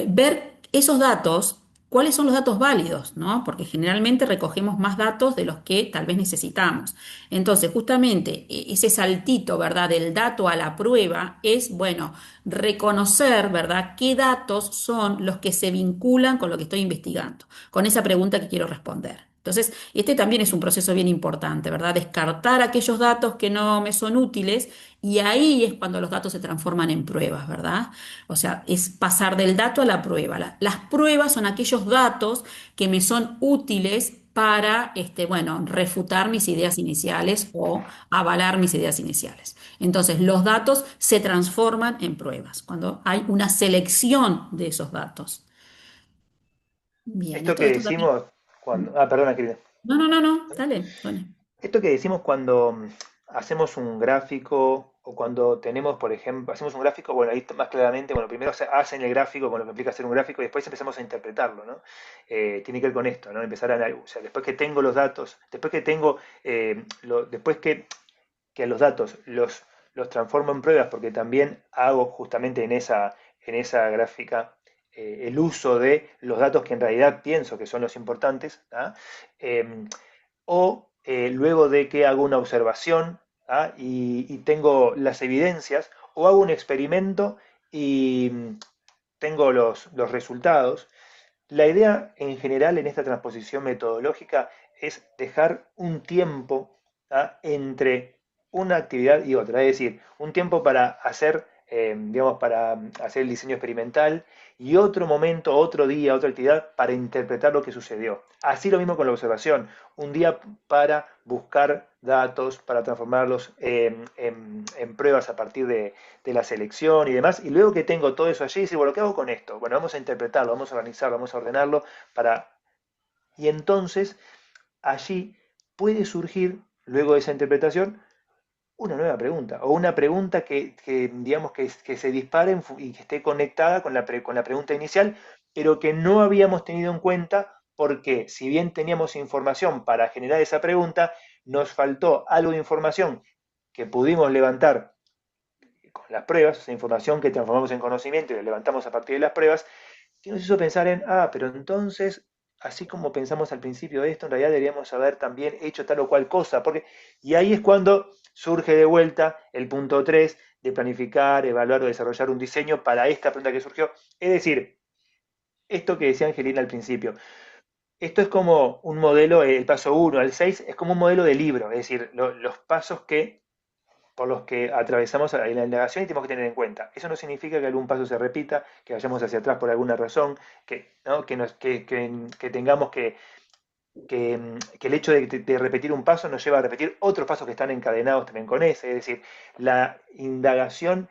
ver esos datos. cuáles son los datos válidos, ¿no? Porque generalmente recogemos más datos de los que tal vez necesitamos. Entonces, justamente ese saltito, ¿verdad? Del dato a la prueba es, bueno, reconocer, ¿verdad? ¿Qué datos son los que se vinculan con lo que estoy investigando, con esa pregunta que quiero responder? Entonces, este también es un proceso bien importante, ¿verdad? Descartar aquellos datos que no me son útiles y ahí es cuando los datos se transforman en pruebas, ¿verdad? O sea, es pasar del dato a la prueba. Las pruebas son aquellos datos que me son útiles para, bueno, refutar mis ideas iniciales o avalar mis ideas iniciales. Entonces, los datos se transforman en pruebas cuando hay una selección de esos datos. Bien, Esto que esto también. decimos cuando... Ah, perdona, querida. No, no, no, no, dale, Sonia. Esto que decimos cuando hacemos un gráfico o cuando tenemos, por ejemplo, hacemos un gráfico, bueno, ahí más claramente, bueno, primero hacen el gráfico con lo que implica hacer un gráfico y después empezamos a interpretarlo, ¿no? Tiene que ver con esto, ¿no? Empezar a analizar, o sea, después que tengo los datos, después que tengo, después que los datos los transformo en pruebas, porque también hago justamente en esa gráfica el uso de los datos que en realidad pienso que son los importantes, ¿ah? Em, luego de que hago una observación, ¿ah? Y tengo las evidencias, o hago un experimento y tengo los resultados. La idea en general en esta transposición metodológica es dejar un tiempo, ¿ah? Entre una actividad y otra, es decir, un tiempo para hacer, digamos, para hacer el diseño experimental y otro momento, otro día, otra actividad para interpretar lo que sucedió. Así lo mismo con la observación, un día para buscar datos, para transformarlos en pruebas a partir de la selección y demás, y luego que tengo todo eso allí, decir, bueno, ¿qué hago con esto? Bueno, vamos a interpretarlo, vamos a organizarlo, vamos a ordenarlo para... Y entonces allí puede surgir, luego de esa interpretación, una nueva pregunta, o una pregunta digamos, que se dispare y que esté conectada con con la pregunta inicial, pero que no habíamos tenido en cuenta porque si bien teníamos información para generar esa pregunta, nos faltó algo de información que pudimos levantar con las pruebas, esa información que transformamos en conocimiento y la levantamos a partir de las pruebas, que nos hizo pensar en, pero entonces, así como pensamos al principio de esto, en realidad deberíamos haber también hecho tal o cual cosa, porque, y ahí es cuando surge de vuelta el punto 3 de planificar, evaluar o desarrollar un diseño para esta pregunta que surgió. Es decir, esto que decía Angelina al principio, esto es como un modelo, el paso 1 al 6 es como un modelo de libro, es decir, los pasos por los que atravesamos en la indagación y tenemos que tener en cuenta. Eso no significa que algún paso se repita, que vayamos hacia atrás por alguna razón, ¿no? Que tengamos que el hecho de repetir un paso nos lleva a repetir otros pasos que están encadenados también con ese. Es decir, la indagación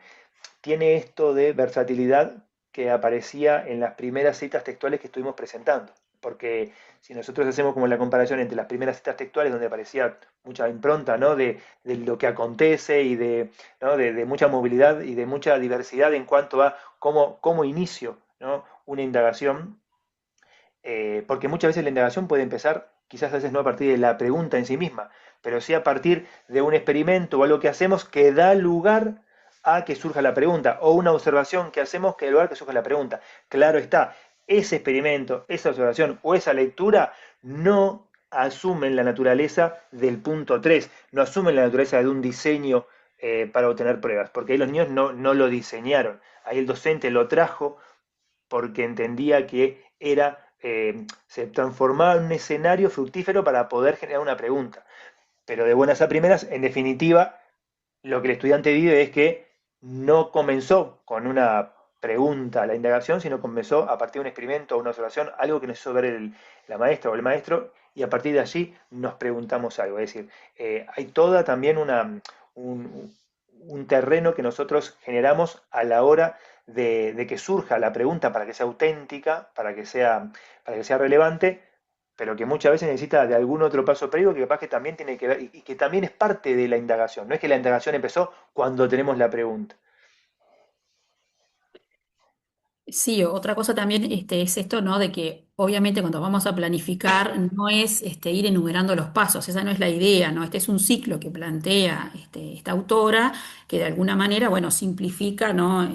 tiene esto de versatilidad que aparecía en las primeras citas textuales que estuvimos presentando. Porque si nosotros hacemos como la comparación entre las primeras citas textuales, donde aparecía mucha impronta, ¿no? De lo que acontece y ¿no? De mucha movilidad y de mucha diversidad en cuanto a cómo inicio, ¿no? Una indagación, porque muchas veces la indagación puede empezar, quizás a veces no a partir de la pregunta en sí misma, pero sí a partir de un experimento o algo que hacemos que da lugar a que surja la pregunta, o una observación que hacemos que da lugar a que surja la pregunta. Claro está, ese experimento, esa observación o esa lectura no asumen la naturaleza del punto 3, no asumen la naturaleza de un diseño para obtener pruebas, porque ahí los niños no lo diseñaron, ahí el docente lo trajo porque entendía que se transformaba en un escenario fructífero para poder generar una pregunta. Pero de buenas a primeras, en definitiva, lo que el estudiante vive es que no comenzó con una pregunta a la indagación, sino comenzó a partir de un experimento o una observación, algo que nos hizo ver la maestra o el maestro, y a partir de allí nos preguntamos algo. Es decir, hay toda también un, un terreno que nosotros generamos a la hora de que surja la pregunta para que sea auténtica, para que sea relevante, pero que muchas veces necesita de algún otro paso previo que capaz que también tiene que ver y que también es parte de la indagación. No es que la indagación empezó cuando tenemos la pregunta. Sí, otra cosa también es esto, ¿no? De que obviamente cuando vamos a planificar no es ir enumerando los pasos, esa no es la idea, ¿no? Este es un ciclo que plantea esta autora que de alguna manera, bueno, simplifica, ¿no?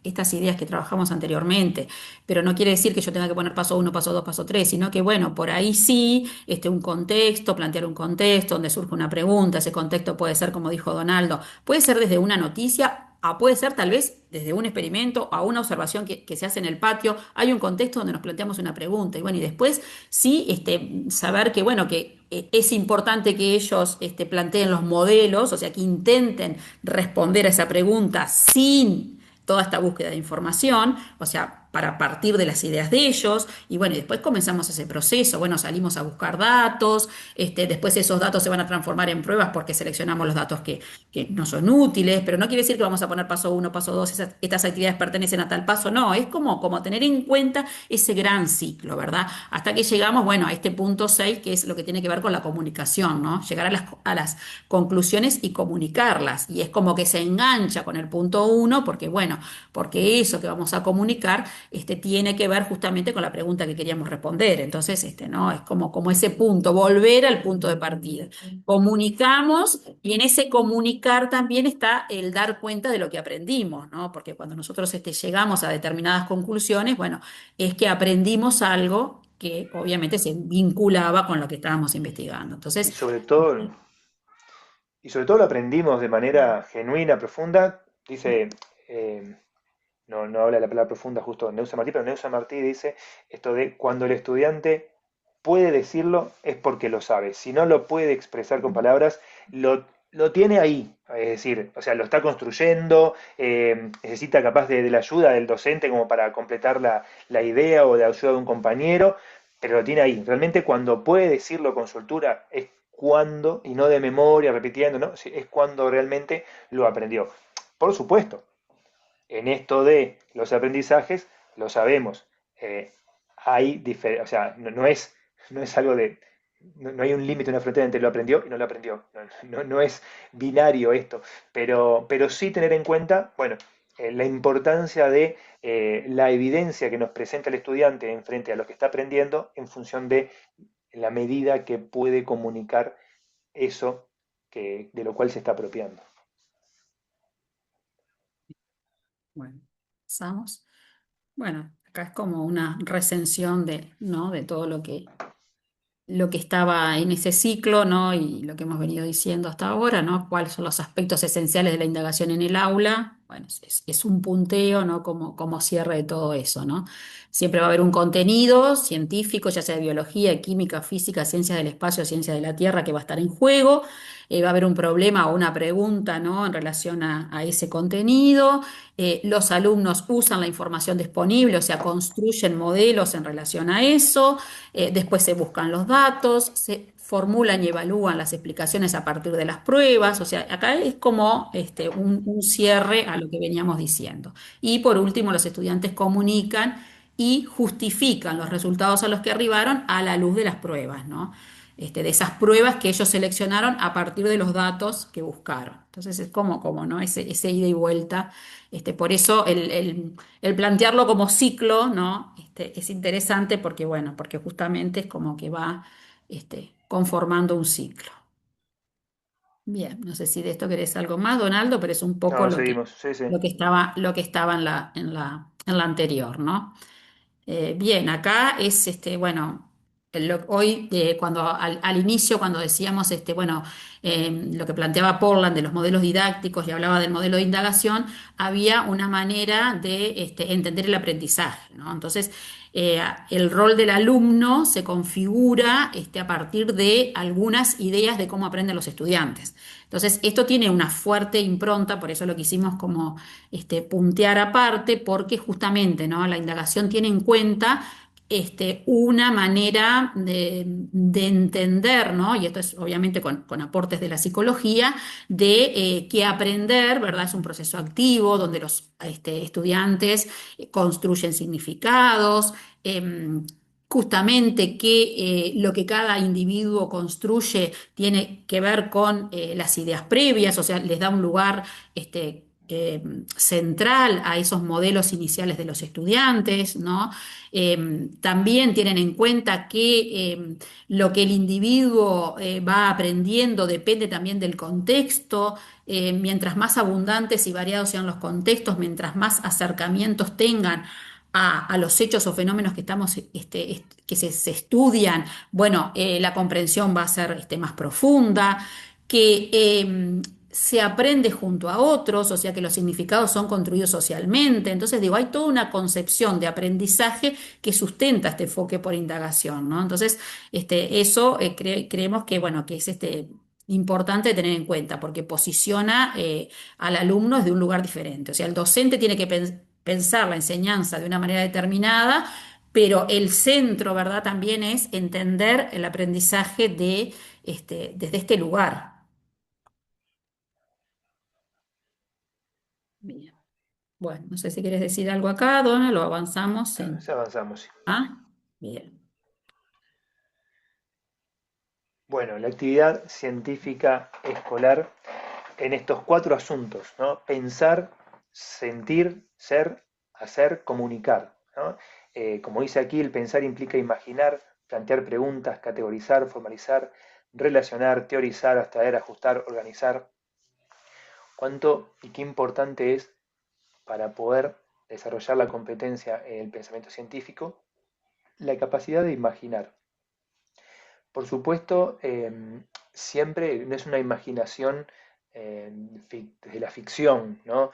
Estas ideas que trabajamos anteriormente, pero no quiere decir que yo tenga que poner paso uno, paso dos, paso tres, sino que, bueno, por ahí sí, un contexto, plantear un contexto donde surge una pregunta, ese contexto puede ser, como dijo Donaldo, puede ser desde una noticia. Puede ser tal vez desde un experimento a una observación que se hace en el patio. Hay un contexto donde nos planteamos una pregunta y bueno, y después sí saber que bueno, que es importante que ellos planteen los modelos, o sea, que intenten responder a esa pregunta sin toda esta búsqueda de información, o sea, para partir de las ideas de ellos, y bueno, y después comenzamos ese proceso, bueno, salimos a buscar datos, después esos datos se van a transformar en pruebas porque seleccionamos los datos que no son útiles, pero no quiere decir que vamos a poner paso uno, paso dos, estas actividades pertenecen a tal paso, no, es como tener en cuenta ese gran ciclo, ¿verdad? Hasta que llegamos, bueno, a este punto 6 que es lo que tiene que ver con la comunicación, ¿no? Llegar a las conclusiones y comunicarlas, y es como que se engancha con el punto uno, porque bueno, porque eso que vamos a comunicar, tiene que ver justamente con la pregunta que queríamos responder, entonces, ¿no? Es como ese punto, volver al punto de partida. Comunicamos y en ese comunicar también está el dar cuenta de lo que aprendimos, ¿no? Porque cuando nosotros llegamos a determinadas conclusiones, bueno, es que aprendimos algo que obviamente se vinculaba con lo que estábamos investigando. Y Entonces, sobre todo, y sobre todo lo aprendimos de manera genuina, profunda. Dice, eh, no habla de la palabra profunda justo Neusa Martí, pero Neusa Martí dice esto de cuando el estudiante puede decirlo es porque lo sabe. Si no lo puede expresar con palabras, lo tiene ahí. Es decir, o sea, lo está construyendo, necesita capaz de la ayuda del docente como para completar la idea o de ayuda de un compañero, pero lo tiene ahí. Realmente cuando puede decirlo con soltura es cuando, y no de memoria, repitiendo, ¿no? Sí, es cuando realmente lo aprendió. Por supuesto, en esto de los aprendizajes, lo sabemos, eh, o sea, no es algo de, no hay un límite, una frontera entre lo aprendió y no lo aprendió, no es binario esto, pero sí tener en cuenta, bueno, la importancia de la evidencia que nos presenta el estudiante en frente a lo que está aprendiendo en función de la medida que puede comunicar eso de lo cual se está apropiando. bueno, pasamos. Bueno, acá es como una recensión ¿no? de todo lo que estaba en ese ciclo, ¿no? Y lo que hemos venido diciendo hasta ahora, ¿no? ¿Cuáles son los aspectos esenciales de la indagación en el aula? Bueno, es un punteo, ¿no? Como cierre de todo eso, ¿no? Siempre va a haber un contenido científico, ya sea de biología, química, física, ciencias del espacio, ciencias de la Tierra, que va a estar en juego. Va a haber un problema o una pregunta, ¿no? En relación a ese contenido. Los alumnos usan la información disponible, o sea, construyen modelos en relación a eso. Después se buscan los datos, se formulan y evalúan las explicaciones a partir de las pruebas, o sea, acá es como un cierre a lo que veníamos diciendo. Y por último, los estudiantes comunican y justifican los resultados a los que arribaron a la luz de las pruebas, ¿no? De esas pruebas que ellos seleccionaron a partir de los datos que buscaron. Entonces es como ¿no? Ese ida y vuelta. Por eso el plantearlo como ciclo, ¿no? Es interesante porque, bueno, porque justamente es como que va conformando un ciclo. Bien, no sé si de esto querés algo más, Donaldo, pero es un poco No, lo que, seguimos, sí, sí. lo que estaba en la anterior, ¿no? Bien, acá es, bueno, hoy, cuando al inicio, cuando decíamos, bueno, lo que planteaba Portland de los modelos didácticos y hablaba del modelo de indagación, había una manera de entender el aprendizaje, ¿no? Entonces, el rol del alumno se configura a partir de algunas ideas de cómo aprenden los estudiantes. Entonces, esto tiene una fuerte impronta, por eso lo quisimos como puntear aparte, porque justamente, ¿no? La indagación tiene en cuenta una manera de entender, ¿no? Y esto es obviamente con aportes de la psicología, de que aprender, ¿verdad? Es un proceso activo donde los estudiantes construyen significados. Justamente que lo que cada individuo construye tiene que ver con las ideas previas, o sea, les da un lugar central a esos modelos iniciales de los estudiantes, ¿no? También tienen en cuenta que lo que el individuo va aprendiendo depende también del contexto. Mientras más abundantes y variados sean los contextos, mientras más acercamientos tengan a los hechos o fenómenos que que se estudian, bueno, la comprensión va a ser más profunda, que se aprende junto a otros, o sea que los significados son construidos socialmente. Entonces, digo, hay toda una concepción de aprendizaje que sustenta este enfoque por indagación, ¿no? Entonces, eso creemos que, bueno, que es importante tener en cuenta, porque posiciona al alumno desde un lugar diferente. O sea, el docente tiene que pensar la enseñanza de una manera determinada, pero el centro, ¿verdad? También es entender el aprendizaje desde este lugar. Bien. Bueno, no sé si quieres decir algo acá, Donna, lo avanzamos en... Ya avanzamos. Sí. Ah, bien. Bueno, la actividad científica escolar en estos cuatro asuntos, ¿no? Pensar, sentir, ser, hacer, comunicar, ¿no? Como dice aquí, el pensar implica imaginar, plantear preguntas, categorizar, formalizar, relacionar, teorizar, abstraer, ajustar, organizar. ¿Cuánto y qué importante es para poder desarrollar la competencia en el pensamiento científico? La capacidad de imaginar. Por supuesto, siempre no es una imaginación de la ficción, ¿no?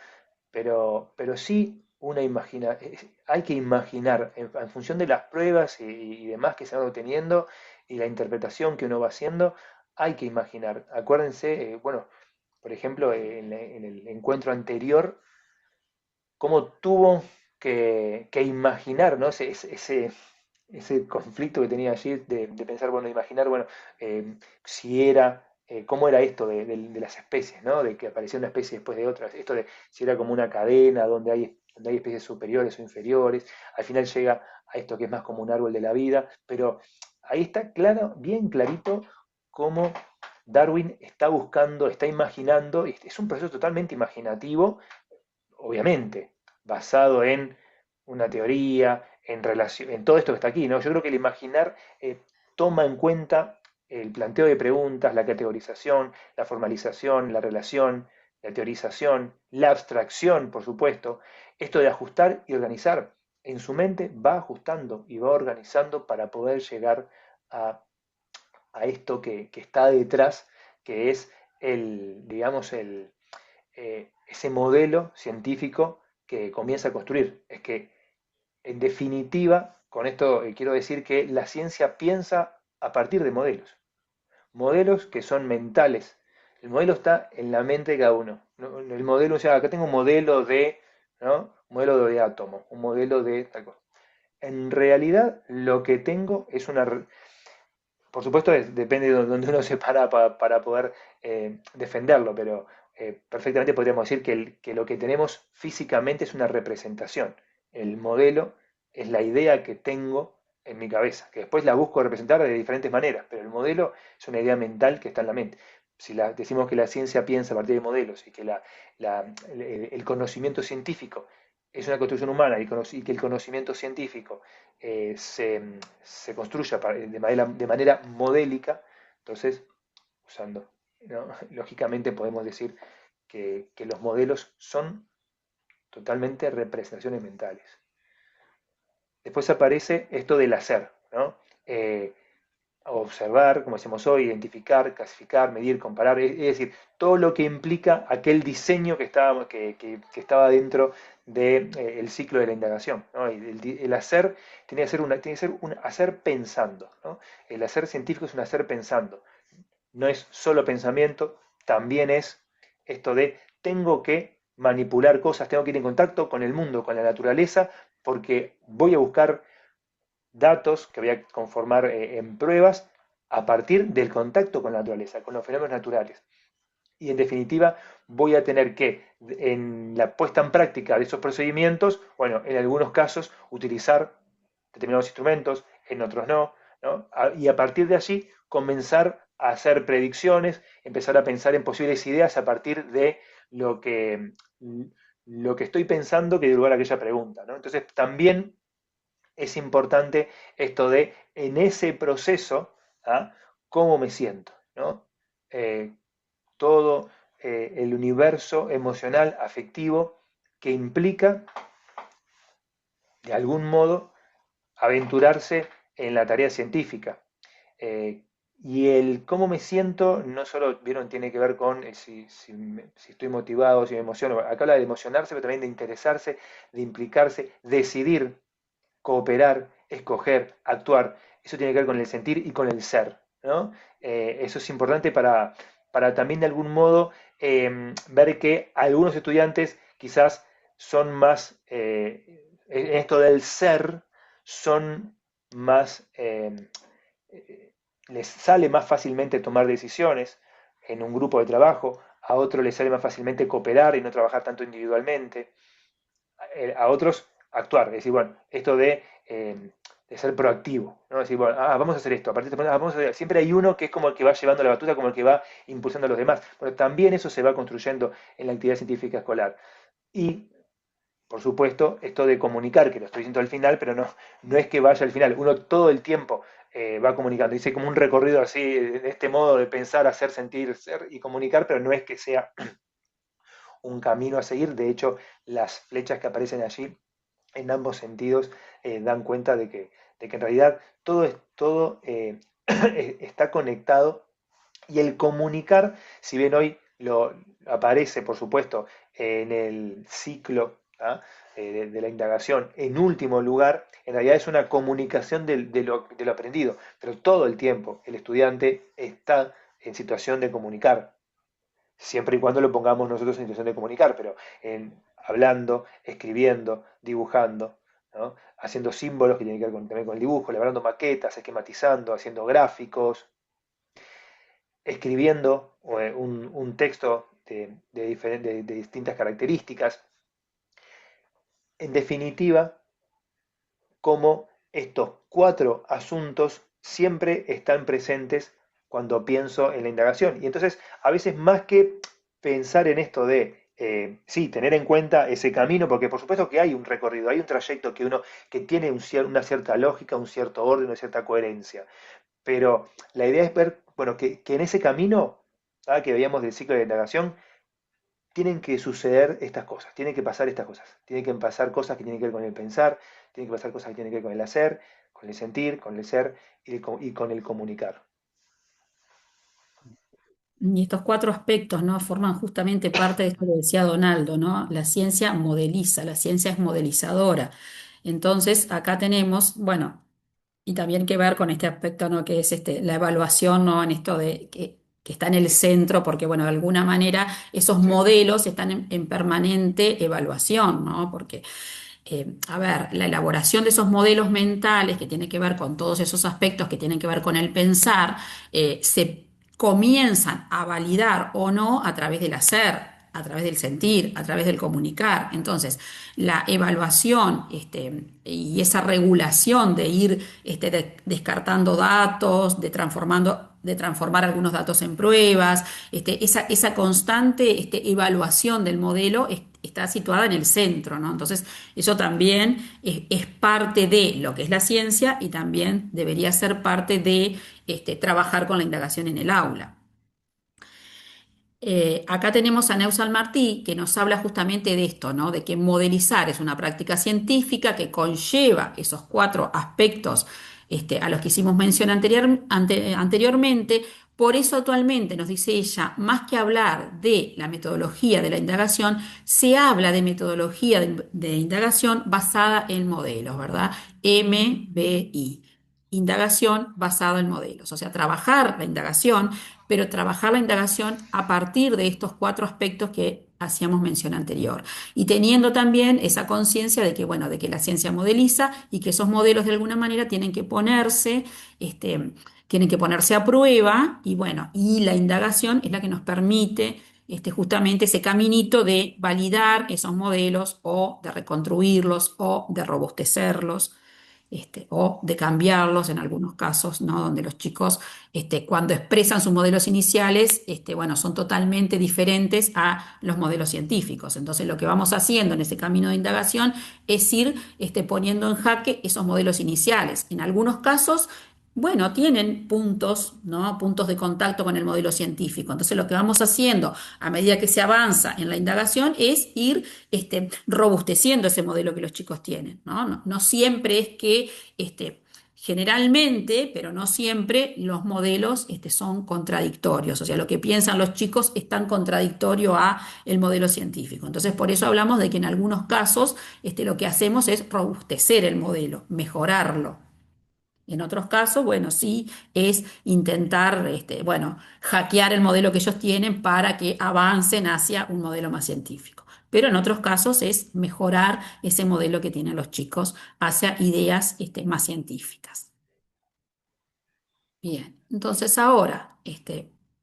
Pero sí hay que imaginar en función de las pruebas y demás que se van obteniendo y la interpretación que uno va haciendo, hay que imaginar. Acuérdense, bueno, por ejemplo, en el encuentro anterior, cómo tuvo que imaginar, ¿no? Ese conflicto que tenía allí de pensar, bueno, de imaginar, bueno, si era, cómo era esto de las especies, ¿no? De que aparecía una especie después de otra, esto de si era como una cadena donde hay especies superiores o inferiores, al final llega a esto que es más como un árbol de la vida, pero ahí está claro, bien clarito cómo Darwin está buscando, está imaginando, es un proceso totalmente imaginativo, obviamente, basado en una teoría, en relación, en todo esto que está aquí, ¿no? Yo creo que el imaginar toma en cuenta el planteo de preguntas, la categorización, la formalización, la relación, la teorización, la abstracción, por supuesto, esto de ajustar y organizar. En su mente va ajustando y va organizando para poder llegar a, a esto que está detrás, que es digamos, ese modelo científico que comienza a construir. Es que, en definitiva, con esto quiero decir que la ciencia piensa a partir de modelos. Modelos que son mentales. El modelo está en la mente de cada uno. ¿No? El modelo, o sea, acá tengo un modelo de, ¿no? Un modelo de átomo, un modelo de tal cosa. En realidad, lo que tengo es por supuesto, depende de donde uno se para para poder defenderlo, pero perfectamente podríamos decir que lo que tenemos físicamente es una representación. El modelo es la idea que tengo en mi cabeza, que después la busco representar de diferentes maneras, pero el modelo es una idea mental que está en la mente. Si decimos que la ciencia piensa a partir de modelos y que el conocimiento científico es una construcción humana y que el conocimiento científico se construya de manera modélica, entonces, usando, ¿no? Lógicamente podemos decir que los modelos son totalmente representaciones mentales. Después aparece esto del hacer, ¿no? Observar, como decimos hoy, identificar, clasificar, medir, comparar, es decir, todo lo que implica aquel diseño que estaba dentro del ciclo de la indagación, ¿no? Y el hacer tiene que ser un hacer pensando, ¿no? El hacer científico es un hacer pensando, no es solo pensamiento, también es esto de tengo que manipular cosas, tengo que ir en contacto con el mundo, con la naturaleza, porque voy a buscar datos que voy a conformar en pruebas a partir del contacto con la naturaleza, con los fenómenos naturales. Y en definitiva, voy a tener que, en la puesta en práctica de esos procedimientos, bueno, en algunos casos utilizar determinados instrumentos, en otros no, ¿no? Y a partir de allí comenzar a hacer predicciones, empezar a pensar en posibles ideas a partir de lo que, lo que estoy pensando que dio lugar a aquella pregunta, ¿no? Entonces también es importante esto de, en ese proceso, ¿ah? ¿Cómo me siento? ¿No? Eh, todo el universo emocional, afectivo, que implica, de algún modo, aventurarse en la tarea científica. Eh, y el cómo me siento no solo, vieron, tiene que ver con si estoy motivado, si me emociono. Acá habla de emocionarse, pero también de interesarse, de implicarse, decidir, cooperar, escoger, actuar. Eso tiene que ver con el sentir y con el ser, ¿no? Eso es importante para también de algún modo ver que algunos estudiantes quizás son más, en esto del ser, son más, les sale más fácilmente tomar decisiones en un grupo de trabajo, a otros les sale más fácilmente cooperar y no trabajar tanto individualmente, a otros actuar, es decir, bueno, esto de ser proactivo, ¿no? Es decir, bueno, vamos a hacer esto, a partir de vamos a hacer, siempre hay uno que es como el que va llevando la batuta, como el que va impulsando a los demás. Bueno, también eso se va construyendo en la actividad científica escolar. Y, por supuesto, esto de comunicar, que lo estoy diciendo al final, pero no, no es que vaya al final, uno todo el tiempo va comunicando. Dice como un recorrido así, de este modo de pensar, hacer, sentir, ser y comunicar, pero no es que sea un camino a seguir. De hecho, las flechas que aparecen allí en ambos sentidos dan cuenta de que en realidad todo está conectado, y el comunicar, si bien hoy lo aparece, por supuesto, en el ciclo, ¿ah? De la indagación, en último lugar, en realidad es una comunicación de lo aprendido, pero todo el tiempo el estudiante está en situación de comunicar, siempre y cuando lo pongamos nosotros en situación de comunicar, pero hablando, escribiendo, dibujando, ¿no? Haciendo símbolos que tienen que ver también con el dibujo, elaborando maquetas, esquematizando, haciendo gráficos, escribiendo un texto de distintas características. En definitiva, cómo estos cuatro asuntos siempre están presentes cuando pienso en la indagación. Y entonces, a veces más que pensar en esto de, sí, tener en cuenta ese camino, porque por supuesto que hay un recorrido, hay un trayecto que tiene una cierta lógica, un cierto orden, una cierta coherencia. Pero la idea es ver, bueno, que en ese camino, que veíamos del ciclo de indagación, tienen que suceder estas cosas, tienen que pasar estas cosas, tienen que pasar cosas que tienen que ver con el pensar, tienen que pasar cosas que tienen que ver con el hacer, con el sentir, con el ser y con el comunicar. Y estos cuatro aspectos, ¿no? Forman justamente parte de esto que decía Donaldo, ¿no? La ciencia modeliza, la ciencia es modelizadora. Entonces, acá tenemos, bueno, y también que ver con este aspecto, ¿no? Que es la evaluación, ¿no? En esto de que está en el centro, porque, bueno, de alguna manera esos Sí, modelos están en permanente evaluación, ¿no? Porque a ver, la elaboración de esos modelos mentales que tiene que ver con todos esos aspectos que tienen que ver con el pensar, se comienzan a validar o no a través del hacer, a través del sentir, a través del comunicar. Entonces, la evaluación y esa regulación de ir descartando datos, de transformar algunos datos en pruebas, esa constante evaluación del modelo está situada en el centro, ¿no? Entonces, eso también es parte de lo que es la ciencia y también debería ser parte de trabajar con la indagación en el aula. Acá tenemos a Neusal Martí, que nos habla justamente de esto, ¿no? De que modelizar es una práctica científica que conlleva esos cuatro aspectos a los que hicimos mención anteriormente. Por eso actualmente, nos dice ella, más que hablar de la metodología de la indagación, se habla de metodología de indagación basada en modelos, ¿verdad? MBI. Indagación basada en modelos. O sea, trabajar la indagación, pero trabajar la indagación a partir de estos cuatro aspectos que hacíamos mención anterior. Y teniendo también esa conciencia de que, bueno, de que la ciencia modeliza y que esos modelos de alguna manera tienen que ponerse a prueba y, bueno, y la indagación es la que nos permite justamente ese caminito de validar esos modelos o de reconstruirlos o de robustecerlos. o de cambiarlos en algunos casos, ¿no? Donde los chicos, cuando expresan sus modelos iniciales, bueno, son totalmente diferentes a los modelos científicos. Entonces, lo que vamos haciendo en ese camino de indagación es ir, poniendo en jaque esos modelos iniciales. En algunos casos, bueno, tienen puntos, ¿no? Puntos de contacto con el modelo científico. Entonces, lo que vamos haciendo a medida que se avanza en la indagación es ir, robusteciendo ese modelo que los chicos tienen, ¿no? No siempre es que, generalmente, pero no siempre, los modelos, son contradictorios. O sea, lo que piensan los chicos es tan contradictorio a el modelo científico. Entonces, por eso hablamos de que en algunos casos, lo que hacemos es robustecer el modelo, mejorarlo. En otros casos, bueno, sí es intentar, bueno, hackear el modelo que ellos tienen para que avancen hacia un modelo más científico. Pero en otros casos es mejorar ese modelo que tienen los chicos hacia ideas, más científicas. Bien, entonces ahora,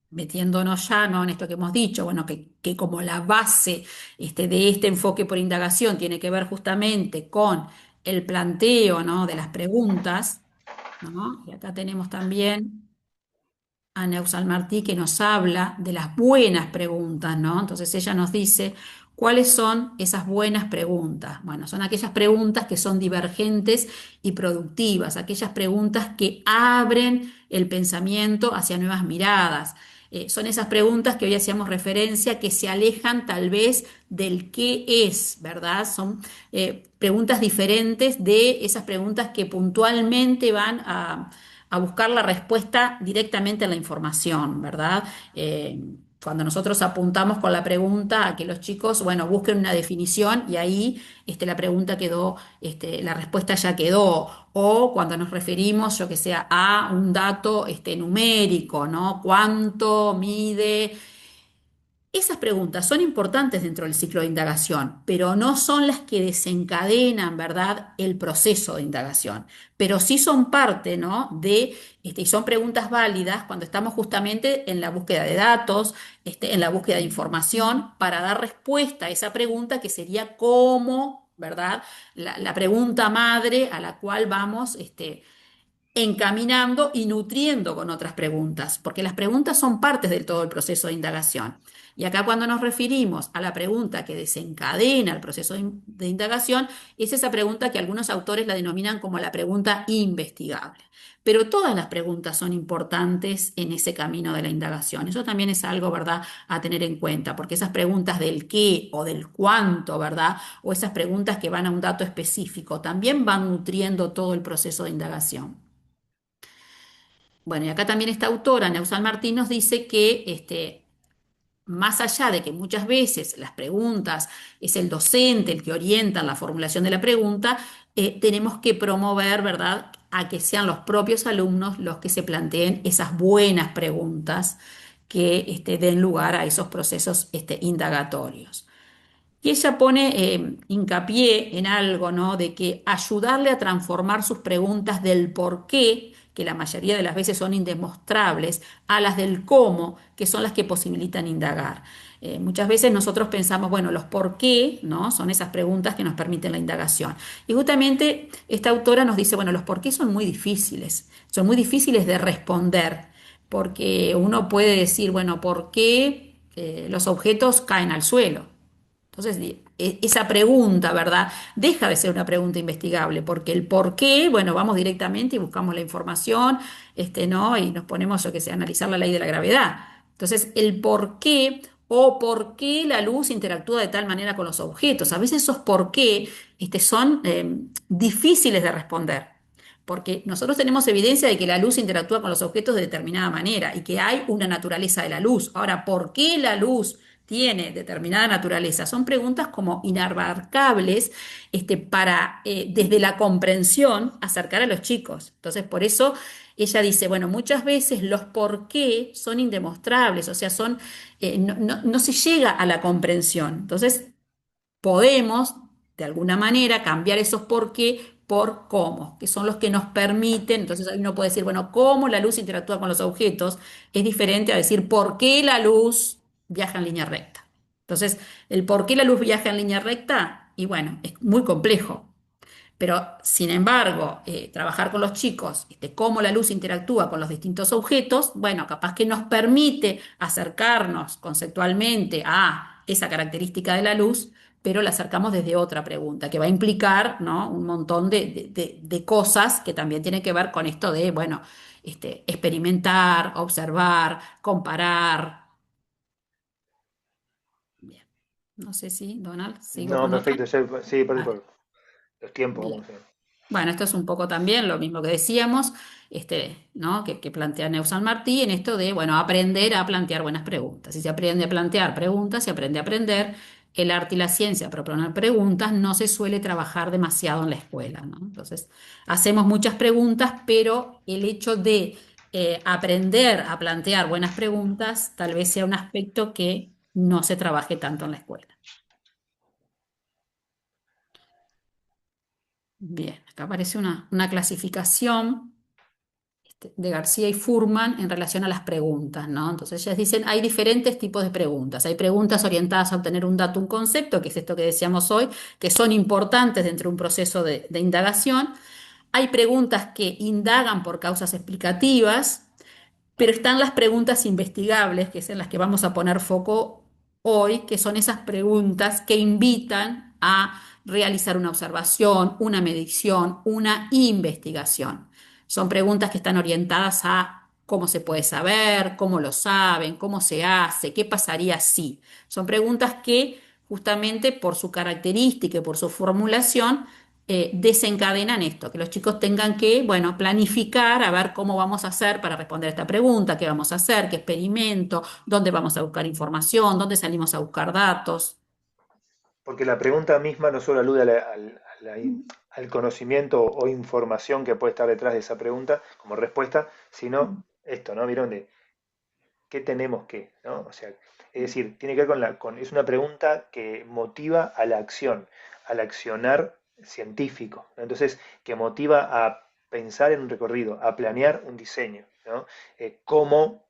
metiéndonos ya, ¿no? En esto que hemos dicho, bueno, que como la base, de este enfoque por indagación tiene que ver justamente con el planteo, ¿no? De las preguntas, ¿no? Y acá tenemos también a Neusal Martí que nos habla de las buenas preguntas, ¿no? Entonces ella nos dice, ¿cuáles son esas buenas preguntas? Bueno, son aquellas preguntas que son divergentes y productivas, aquellas preguntas que abren el pensamiento hacia nuevas miradas. Son esas preguntas que hoy hacíamos referencia, que se alejan tal vez del qué es, ¿verdad? Son preguntas diferentes de esas preguntas que puntualmente van a buscar la respuesta directamente en la información, ¿verdad? Cuando nosotros apuntamos con la pregunta a que los chicos, bueno, busquen una definición y ahí, la pregunta quedó, la respuesta ya quedó. O cuando nos referimos, yo que sé, a un dato, numérico, ¿no? ¿Cuánto mide? Esas preguntas son importantes dentro del ciclo de indagación, pero no son las que desencadenan, ¿verdad?, el proceso de indagación. Pero sí son parte, ¿no? Y son preguntas válidas cuando estamos justamente en la búsqueda de datos, en la búsqueda de información, para dar respuesta a esa pregunta que sería cómo, ¿verdad? La pregunta madre a la cual vamos, encaminando y nutriendo con otras preguntas, porque las preguntas son partes de todo el proceso de indagación. Y acá cuando nos referimos a la pregunta que desencadena el proceso de indagación, es esa pregunta que algunos autores la denominan como la pregunta investigable. Pero todas las preguntas son importantes en ese camino de la indagación. Eso también es algo, ¿verdad?, a tener en cuenta, porque esas preguntas del qué o del cuánto, ¿verdad?, o esas preguntas que van a un dato específico, también van nutriendo todo el proceso de indagación. Bueno, y acá también esta autora, Neusal Martín, nos dice que, más allá de que muchas veces las preguntas es el docente el que orienta la formulación de la pregunta, tenemos que promover, ¿verdad?, a que sean los propios alumnos los que se planteen esas buenas preguntas que, den lugar a esos procesos, indagatorios. Y ella pone, hincapié en algo, ¿no? De que ayudarle a transformar sus preguntas del por qué, que la mayoría de las veces son indemostrables, a las del cómo, que son las que posibilitan indagar. Muchas veces nosotros pensamos, bueno, los por qué, ¿no? Son esas preguntas que nos permiten la indagación. Y justamente esta autora nos dice, bueno, los por qué son muy difíciles de responder, porque uno puede decir, bueno, ¿por qué los objetos caen al suelo? Entonces, esa pregunta, ¿verdad? Deja de ser una pregunta investigable, porque el por qué, bueno, vamos directamente y buscamos la información, ¿no? Y nos ponemos, yo que sé, a analizar la ley de la gravedad. Entonces, el por qué o por qué la luz interactúa de tal manera con los objetos. A veces esos por qué, son difíciles de responder. Porque nosotros tenemos evidencia de que la luz interactúa con los objetos de determinada manera y que hay una naturaleza de la luz. Ahora, ¿por qué la luz tiene determinada naturaleza? Son preguntas como inabarcables, para, desde la comprensión, acercar a los chicos. Entonces, por eso ella dice, bueno, muchas veces los por qué son indemostrables, o sea, no se llega a la comprensión. Entonces, podemos, de alguna manera, cambiar esos por qué por cómo, que son los que nos permiten. Entonces ahí uno puede decir, bueno, cómo la luz interactúa con los objetos es diferente a decir por qué la luz viaja en línea recta. Entonces, el por qué la luz viaja en línea recta, y bueno, es muy complejo. Pero, sin embargo, trabajar con los chicos, cómo la luz interactúa con los distintos objetos, bueno, capaz que nos permite acercarnos conceptualmente a esa característica de la luz, pero la acercamos desde otra pregunta, que va a implicar, ¿no?, un montón de cosas que también tienen que ver con esto de, bueno, experimentar, observar, comparar. Bien. No sé si, Donald, sigo No, con otra. perfecto, sí, Vale, por los tiempos, bien. vamos a ver. Bueno, esto es un poco también lo mismo que decíamos, ¿no?, que plantea Neusan Martí en esto de, bueno, aprender a plantear buenas preguntas. Si se aprende a plantear preguntas, se aprende a aprender. El arte y la ciencia, proponer preguntas, no se suele trabajar demasiado en la escuela, ¿no? Entonces, hacemos muchas preguntas, pero el hecho de aprender a plantear buenas preguntas tal vez sea un aspecto que no se trabaje tanto en la escuela. Bien, acá aparece una clasificación de García y Furman en relación a las preguntas, ¿no? Entonces ellas dicen, hay diferentes tipos de preguntas. Hay preguntas orientadas a obtener un dato, un concepto, que es esto que decíamos hoy, que son importantes dentro de un proceso de indagación. Hay preguntas que indagan por causas explicativas, pero están las preguntas investigables, que es en las que vamos a poner foco hoy, que son esas preguntas que invitan a realizar una observación, una medición, una investigación. Son preguntas que están orientadas a cómo se puede saber, cómo lo saben, cómo se hace, qué pasaría si. Son preguntas que justamente por su característica y por su formulación desencadenan esto, que los chicos tengan que, bueno, planificar a ver cómo vamos a hacer para responder a esta pregunta, qué vamos a hacer, qué experimento, dónde vamos a buscar información, dónde salimos a buscar datos. Porque la pregunta misma no solo alude al conocimiento o información que puede estar detrás de esa pregunta como respuesta, sino esto, ¿no? ¿Vieron de qué tenemos que, ¿no? O sea, es decir, tiene que ver es una pregunta que motiva a la acción, al accionar científico, ¿no? Entonces, que motiva a pensar en un recorrido, a planear un diseño, ¿no? Como,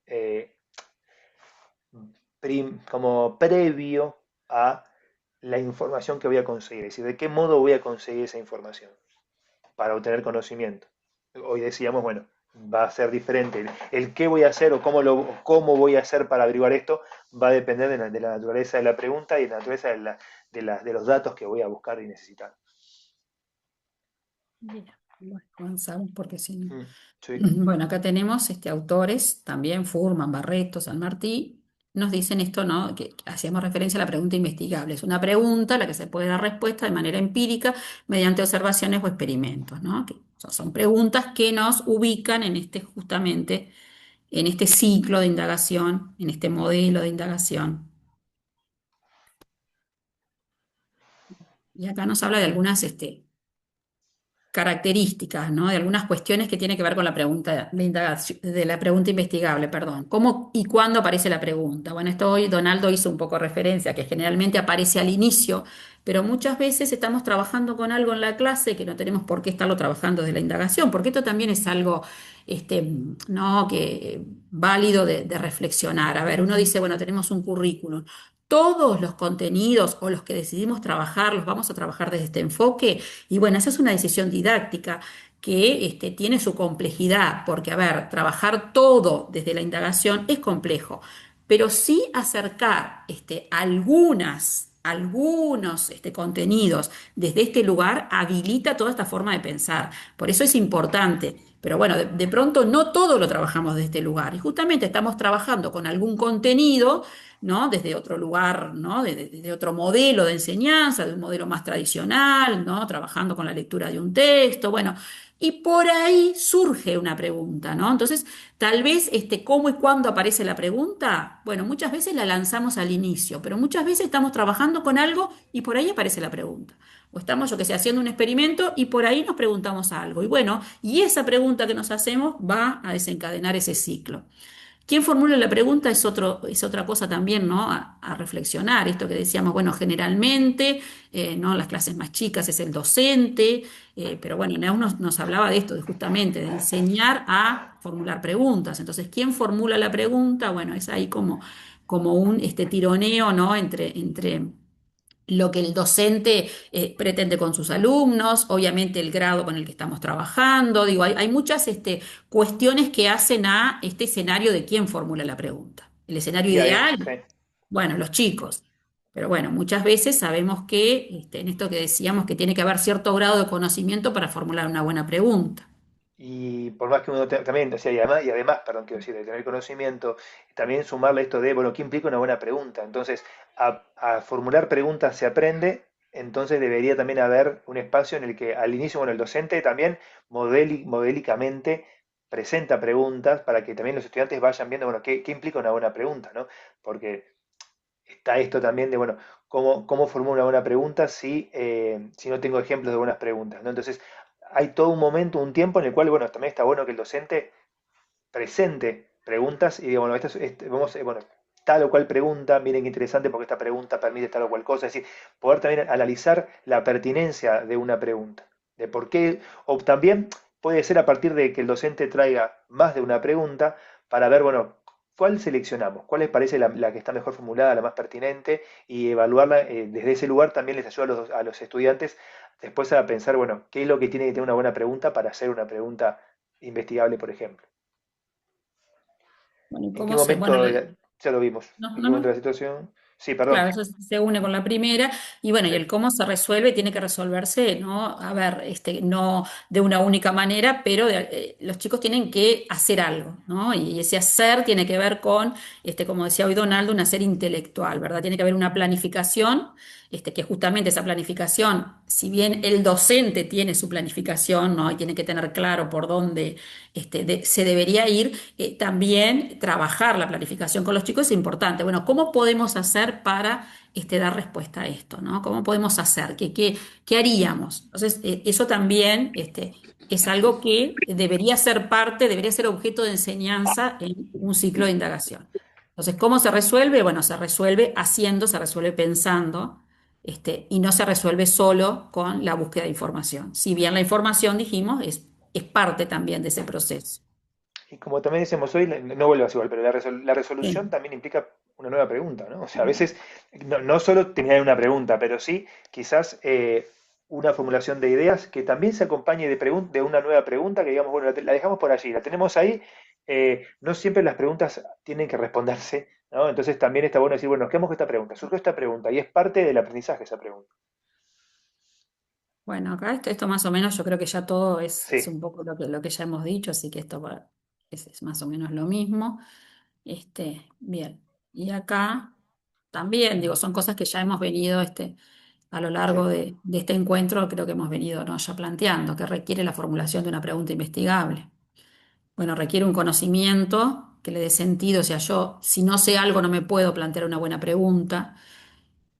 como previo a la información que voy a conseguir, es decir, de qué modo voy a conseguir esa información para obtener conocimiento. Hoy decíamos, bueno, va a ser diferente. El qué voy a hacer o cómo voy a hacer para averiguar esto va a depender de la naturaleza de la pregunta y de la naturaleza de los datos que voy a buscar y necesitar. Bien, bueno, avanzamos porque si no. Mm, sí. Bueno, acá tenemos autores, también Furman, Barreto, San Martí, nos dicen esto, ¿no? Que hacíamos referencia a la pregunta investigable. Es una pregunta a la que se puede dar respuesta de manera empírica mediante observaciones o experimentos, ¿no? Que son preguntas que nos ubican en justamente, en este ciclo de indagación, en este modelo de indagación. Y acá nos habla de algunas, características, ¿no?, de algunas cuestiones que tienen que ver con la pregunta de indagación, de la pregunta investigable, perdón. ¿Cómo y cuándo aparece la pregunta? Bueno, esto hoy Donaldo hizo un poco referencia, que generalmente aparece al inicio, pero muchas veces estamos trabajando con algo en la clase que no tenemos por qué estarlo trabajando desde la indagación, porque esto también es algo, ¿no?, que válido de reflexionar. A ver, uno dice, bueno, tenemos un currículum. Todos los contenidos o los que decidimos trabajar, los vamos a trabajar desde este enfoque. Y bueno, esa es una decisión didáctica que tiene su complejidad, porque, a ver, trabajar todo desde la indagación es complejo, pero sí acercar algunos contenidos desde este lugar habilita toda esta forma de pensar. Por eso es importante. Pero bueno, de pronto no todo lo trabajamos desde este lugar. Y justamente estamos trabajando con algún contenido, ¿no?, desde otro lugar, ¿no?, de otro modelo de enseñanza, de un modelo más tradicional, ¿no?, trabajando con la lectura de un texto, bueno, y por ahí surge una pregunta, ¿no? Entonces, tal vez cómo y cuándo aparece la pregunta, bueno, muchas veces la lanzamos al inicio, pero muchas veces estamos trabajando con algo y por ahí aparece la pregunta. O estamos, yo que sé, haciendo un experimento y por ahí nos preguntamos algo. Y bueno, y esa pregunta que nos hacemos va a desencadenar ese ciclo. ¿Quién formula la pregunta es otra cosa también, ¿no?, a reflexionar? Esto que decíamos, bueno, generalmente, ¿no?, las clases más chicas es el docente, pero bueno, Neus nos hablaba de esto, justamente de enseñar a formular preguntas. Entonces, ¿quién formula la pregunta? Bueno, es ahí como un tironeo, ¿no?, lo que el docente pretende con sus alumnos, obviamente el grado con el que estamos trabajando. Digo, hay muchas cuestiones que hacen a este escenario de quién formula la pregunta. El escenario Y ahí, ideal, sí. bueno, los chicos. Pero bueno, muchas veces sabemos que en esto que decíamos que tiene que haber cierto grado de conocimiento para formular una buena pregunta. Y por más que uno también, o sea, y además, perdón, quiero decir, de tener conocimiento, también sumarle esto de, bueno, ¿qué implica una buena pregunta? Entonces, a formular preguntas se aprende, entonces debería también haber un espacio en el que al inicio, bueno, el docente también modélicamente presenta preguntas para que también los estudiantes vayan viendo, bueno, qué implica una buena pregunta, ¿no? Porque está esto también de, bueno, cómo formulo una buena pregunta si no tengo ejemplos de buenas preguntas, ¿no? Entonces, hay todo un momento, un tiempo en el cual, bueno, también está bueno que el docente presente preguntas y diga, bueno, bueno, tal o cual pregunta, miren qué interesante porque esta pregunta permite tal o cual cosa, es decir, poder también analizar la pertinencia de una pregunta, de por qué, o también puede ser a partir de que el docente traiga más de una pregunta para ver, bueno, cuál seleccionamos, cuál les parece la que está mejor formulada, la más pertinente, y evaluarla desde ese lugar también les ayuda a los estudiantes después a pensar, bueno, qué es lo que tiene que tener una buena pregunta para hacer una pregunta investigable, por ejemplo. Bueno, ¿y ¿En qué cómo se? Bueno, momento ya lo vimos? no, ¿En qué no, momento de la no. situación? Sí, perdón. Claro, eso se une con la primera y bueno, y Sí, el cómo se resuelve tiene que resolverse, ¿no? A ver, no de una única manera, pero los chicos tienen que hacer algo, ¿no? Y ese hacer tiene que ver con, como decía hoy Donaldo, un hacer intelectual, ¿verdad? Tiene que haber una planificación, que justamente esa planificación, si bien el docente tiene su planificación, ¿no? Y tiene que tener claro por dónde, se debería ir también trabajar la planificación con los chicos es importante. Bueno, ¿cómo podemos hacer para dar respuesta a esto, ¿no? ¿Cómo podemos hacer? ¿Qué haríamos? Entonces, eso también es algo que debería ser parte, debería ser objeto de enseñanza en un ciclo de indagación. Entonces, ¿cómo se resuelve? Bueno, se resuelve haciendo, se resuelve pensando. Y no se resuelve solo con la búsqueda de información. Si bien la información, dijimos, es parte también de ese proceso. y como también decimos hoy, no vuelvas igual, pero la resolución Sí. también implica una nueva pregunta, ¿no? O sea, a veces no solo terminar una pregunta, pero sí quizás una formulación de ideas que también se acompañe de una nueva pregunta que digamos, bueno, la dejamos por allí, la tenemos ahí, no siempre las preguntas tienen que responderse, ¿no? Entonces también está bueno decir, bueno, nos quedamos con esta pregunta, surgió esta pregunta y es parte del aprendizaje esa pregunta. Bueno, acá esto más o menos, yo creo que ya todo es Sí, un poco lo que ya hemos dicho, así que esto es más o menos lo mismo. Bien. Y acá también, digo, son cosas que ya hemos venido a lo sí. largo de este encuentro, creo que hemos venido, ¿no? Ya planteando, que requiere la formulación de una pregunta investigable. Bueno, requiere un conocimiento que le dé sentido, o sea, yo, si no sé algo, no me puedo plantear una buena pregunta.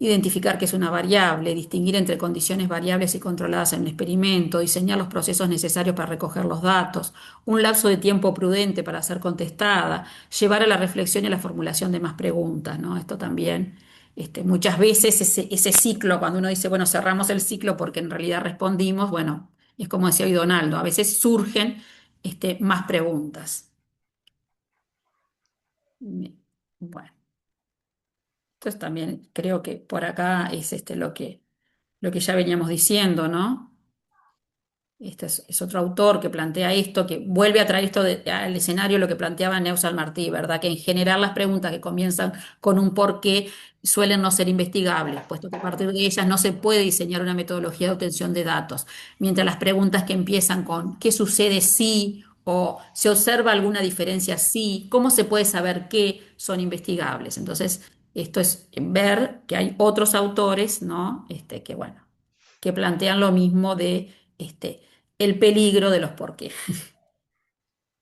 Identificar qué es una variable, distinguir entre condiciones variables y controladas en un experimento, diseñar los procesos necesarios para recoger los datos, un lapso de tiempo prudente para ser contestada, llevar a la reflexión y a la formulación de más preguntas, ¿no? Esto también, muchas veces ese ciclo, cuando uno dice, bueno, cerramos el ciclo porque en realidad respondimos, bueno, es como decía hoy Donaldo, a veces surgen, más preguntas. Bueno. Entonces también creo que por acá es lo que ya veníamos diciendo, ¿no? Este es otro autor que plantea esto, que vuelve a traer esto al escenario lo que planteaba Neusal Martí, ¿verdad? Que en general las preguntas que comienzan con un por qué suelen no ser investigables, puesto que a partir de ellas no se puede diseñar una metodología de obtención de datos, mientras las preguntas que empiezan con ¿qué sucede si? O ¿se observa alguna diferencia si? ¿Cómo se puede saber qué son investigables? Entonces, esto es ver que hay otros autores, ¿no? Que bueno, que plantean lo mismo de el peligro de los por qué.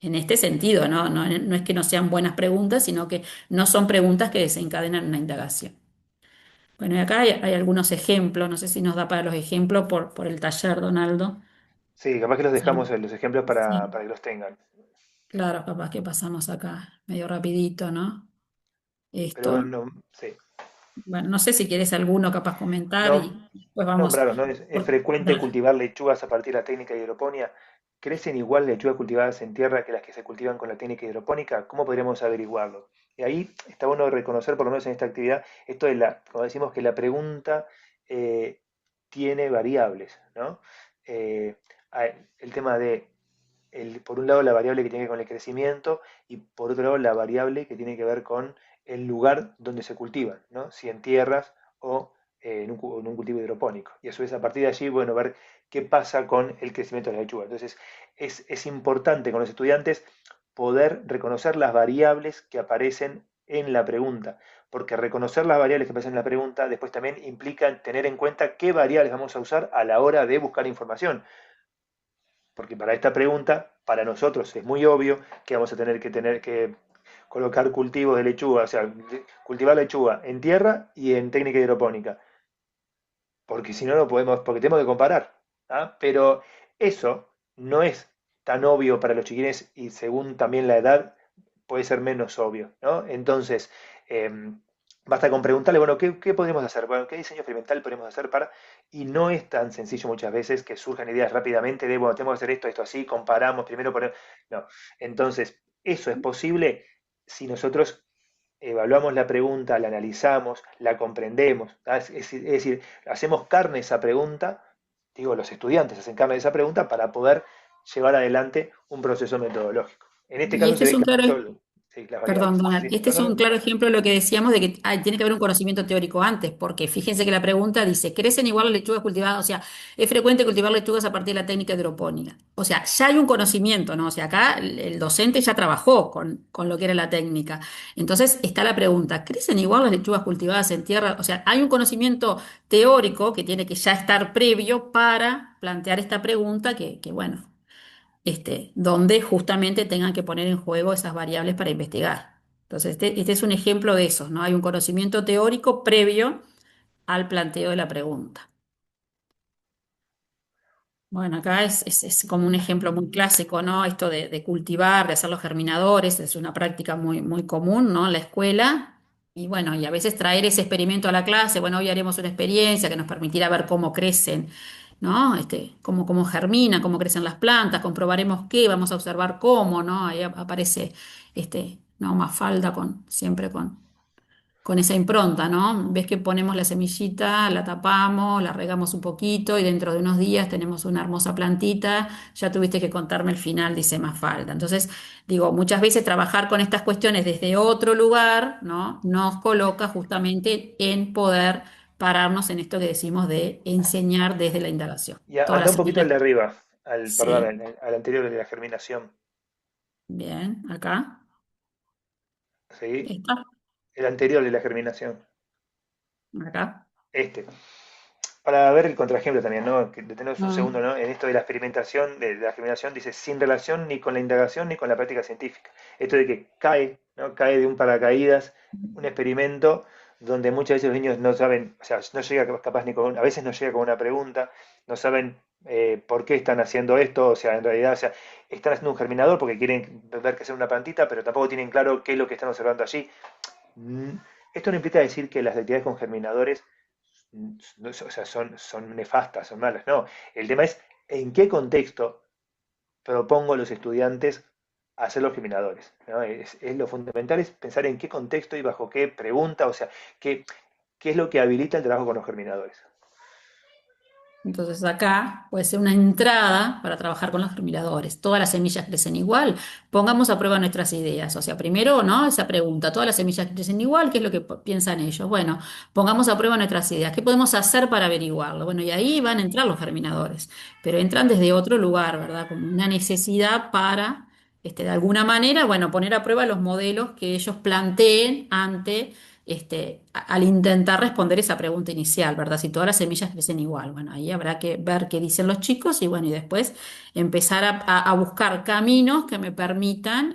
En este sentido, ¿no? No es que no sean buenas preguntas, sino que no son preguntas que desencadenan una indagación. Bueno, y acá hay algunos ejemplos, no sé si nos da para los ejemplos por el taller, Donaldo. Sí, capaz que los dejamos Sí, los ejemplos sí, para que los tengan. claro, capaz que pasamos acá medio rapidito, ¿no? Pero bueno, Esto, sí. bueno, no sé si quieres alguno capaz comentar No, y después vamos. nombraron, ¿no? Es frecuente Dale. cultivar lechugas a partir de la técnica de hidroponía. ¿Crecen igual lechugas cultivadas en tierra que las que se cultivan con la técnica hidropónica? ¿Cómo podríamos averiguarlo? Y ahí está bueno reconocer, por lo menos en esta actividad, esto de como decimos, que la pregunta eh, tiene variables, ¿no? Eh, el tema de, por un lado, la variable que tiene que ver con el crecimiento y por otro lado, la variable que tiene que ver con el lugar donde se cultivan, ¿no? Si en tierras o en un cultivo hidropónico. Y a su vez, a partir de allí, bueno, ver qué pasa con el crecimiento de la lechuga. Entonces, es importante con los estudiantes poder reconocer las variables que aparecen en la pregunta, porque reconocer las variables que aparecen en la pregunta después también implica tener en cuenta qué variables vamos a usar a la hora de buscar información. Porque para esta pregunta, para nosotros es muy obvio que vamos a tener que colocar cultivos de lechuga, o sea, cultivar lechuga en tierra y en técnica hidropónica, porque si no, no podemos, porque tenemos que comparar. ¿Ah? Pero eso no es tan obvio para los chiquines y según también la edad puede ser menos obvio, ¿no? Entonces, basta con preguntarle, bueno, ¿qué podemos hacer? Bueno, ¿qué diseño experimental podemos hacer para? Y no es tan sencillo muchas veces que surjan ideas rápidamente de, bueno, tenemos que hacer esto, esto así, comparamos, primero ponemos... No. Entonces, eso es posible si nosotros evaluamos la pregunta, la analizamos, la comprendemos. ¿Ah? Es decir, hacemos carne esa pregunta, digo, los estudiantes hacen carne esa pregunta para poder llevar adelante un proceso metodológico. En este Y caso este se es ve un claro, clarito sí, las perdón, variables. Sí, Donald, sí, este no, es no, un no. claro ejemplo de lo que decíamos de que tiene que haber un conocimiento teórico antes, porque fíjense que la pregunta dice, ¿crecen igual las lechugas cultivadas? O sea, es frecuente cultivar lechugas a partir de la técnica hidropónica. O sea, ya hay un conocimiento, ¿no? O sea, acá el docente ya trabajó con lo que era la técnica. Entonces está la pregunta, ¿crecen igual las lechugas cultivadas en tierra? O sea, hay un conocimiento teórico que tiene que ya estar previo para plantear esta pregunta que bueno donde justamente tengan que poner en juego esas variables para investigar. Entonces, este es un ejemplo de eso, ¿no? Hay un conocimiento teórico previo al planteo de la pregunta. Bueno, acá es como un ejemplo muy clásico, ¿no? Esto de cultivar, de hacer los germinadores, es una práctica muy, muy común, ¿no? En la escuela. Y bueno, y a veces traer ese experimento a la clase, bueno, hoy haremos una experiencia que nos permitirá ver cómo crecen, ¿no? Cómo germinan, cómo crecen las plantas, comprobaremos qué, vamos a observar cómo, ¿no? Ahí aparece, ¿no? Mafalda siempre con esa impronta, ¿no? Ves que ponemos la semillita, la tapamos, la regamos un poquito y dentro de unos días tenemos una hermosa plantita, ya tuviste que contarme el final, dice Mafalda. Entonces, digo, muchas veces trabajar con estas cuestiones desde otro lugar, ¿no? Nos coloca justamente en poder pararnos en esto que decimos de enseñar desde la indagación. Y Todas anda las un poquito al semillas, de arriba, perdón, sí, al anterior de la germinación. bien, acá ¿Sí? está, El anterior de la germinación. acá. Este. Para ver el contraejemplo también, ¿no? Que detenernos un segundo, Mm. ¿no? En esto de la experimentación, de la germinación, dice sin relación ni con la indagación ni con la práctica científica. Esto de que cae, ¿no? Cae de un paracaídas un experimento donde muchas veces los niños no saben, o sea, no llega capaz ni con, a veces no llega con una pregunta, no saben por qué están haciendo esto, o sea, en realidad, o sea, están haciendo un germinador porque quieren ver crecer una plantita, pero tampoco tienen claro qué es lo que están observando allí. Mm, Esto no implica decir que las actividades con germinadores o sea, son nefastas, son malas. No, el tema es en qué contexto propongo a los estudiantes hacer los germinadores, ¿no? Lo fundamental es pensar en qué contexto y bajo qué pregunta, o sea, qué es lo que habilita el trabajo con los germinadores. Entonces acá puede ser una entrada para trabajar con los germinadores. Todas las semillas crecen igual. Pongamos a prueba nuestras ideas. O sea, primero, ¿no? Esa pregunta, ¿todas las semillas crecen igual? ¿Qué es lo que piensan ellos? Bueno, pongamos a prueba nuestras ideas. ¿Qué podemos hacer para averiguarlo? Bueno, y ahí van a entrar los germinadores, pero entran desde otro lugar, ¿verdad? Como una necesidad para, de alguna manera, bueno, poner a prueba los modelos que ellos planteen ante al intentar responder esa pregunta inicial, ¿verdad? Si todas las semillas crecen igual, bueno, ahí habrá que ver qué dicen los chicos y bueno, y después empezar a buscar caminos que me permitan,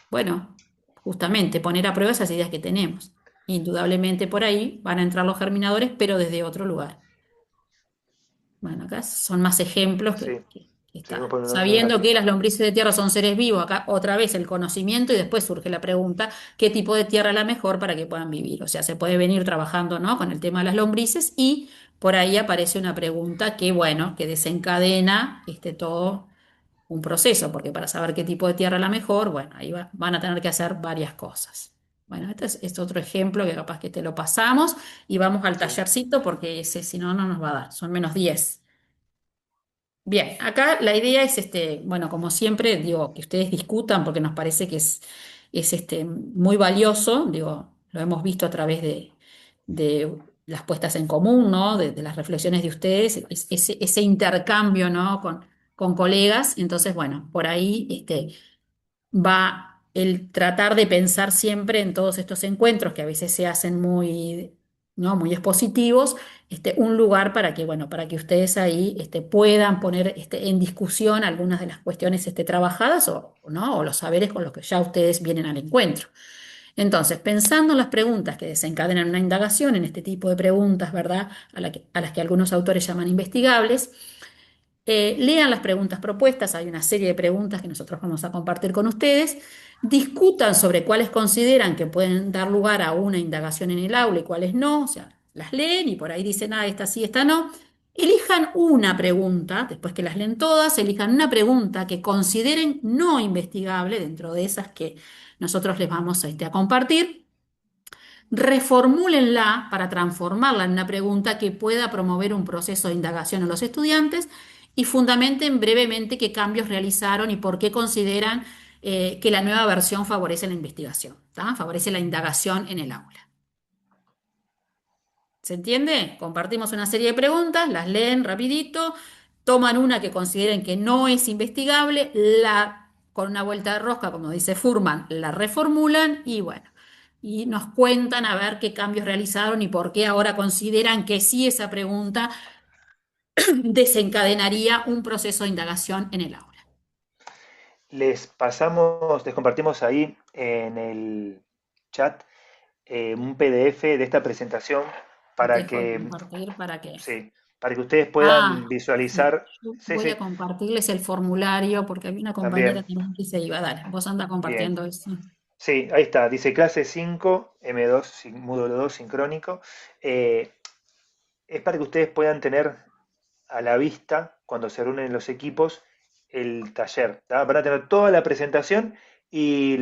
bueno, justamente poner a prueba esas ideas que tenemos. Indudablemente por ahí van a entrar los germinadores, pero desde otro lugar. Bueno, acá son más ejemplos Sí, que seguimos está. por un Sabiendo ratito. que las lombrices de tierra son seres vivos, acá otra vez el conocimiento y después surge la pregunta, ¿qué tipo de tierra es la mejor para que puedan vivir? O sea, se puede venir trabajando, ¿no? Con el tema de las lombrices y por ahí aparece una pregunta que, bueno, que desencadena todo un proceso, porque para saber qué tipo de tierra es la mejor, bueno, ahí van a tener que hacer varias cosas. Bueno, este es otro ejemplo que capaz que te lo pasamos y vamos al Sí, tallercito porque ese si no, no nos va a dar, son -10. Bien, acá la idea es, bueno, como siempre, digo, que ustedes discutan porque nos parece que es muy valioso, digo, lo hemos visto a través de las puestas en común, ¿no? De las reflexiones de ustedes, ese intercambio, ¿no? Con colegas, entonces, bueno, por ahí, va el tratar de pensar siempre en todos estos encuentros que a veces se hacen muy, ¿no? Muy expositivos, un lugar para que, bueno, para que ustedes ahí puedan poner en discusión algunas de las cuestiones trabajadas o, ¿no? O los saberes con los que ya ustedes vienen al encuentro. Entonces, pensando en las preguntas que desencadenan una indagación, en este tipo de preguntas, ¿verdad? A las que algunos autores llaman investigables, lean las preguntas propuestas, hay una serie de preguntas que nosotros vamos a compartir con ustedes, discutan sobre cuáles consideran que pueden dar lugar a una indagación en el aula y cuáles no, o sea, las leen y por ahí dicen, ah, esta sí, esta no. Elijan una pregunta, después que las leen todas, elijan una pregunta que consideren no investigable dentro de esas que nosotros les vamos a compartir. Reformúlenla para transformarla en una pregunta que pueda promover un proceso de indagación en los estudiantes y fundamenten brevemente qué cambios realizaron y por qué consideran que la nueva versión favorece la investigación, ¿tá? Favorece la indagación en el aula. ¿Se entiende? Compartimos una serie de preguntas, las leen rapidito, toman una que consideren que no es investigable, con una vuelta de rosca, como dice Furman, la reformulan y bueno, y nos cuentan a ver qué cambios realizaron y por qué ahora consideran que sí esa pregunta desencadenaría un proceso de indagación en el aula. les compartimos ahí en el chat un PDF de esta presentación para Dejo de que, compartir para que... sí, para que ustedes puedan Ah, sí. visualizar. Yo Sí, voy a sí, compartirles el formulario porque había una compañera también. también que se iba. Dale, vos anda Bien. compartiendo eso. Sí, ahí está. Dice clase 5 M2, módulo 2 sincrónico. Eh, es para que ustedes puedan tener a la vista, cuando se reúnen los equipos, el taller. ¿Tá? Van a tener toda la presentación y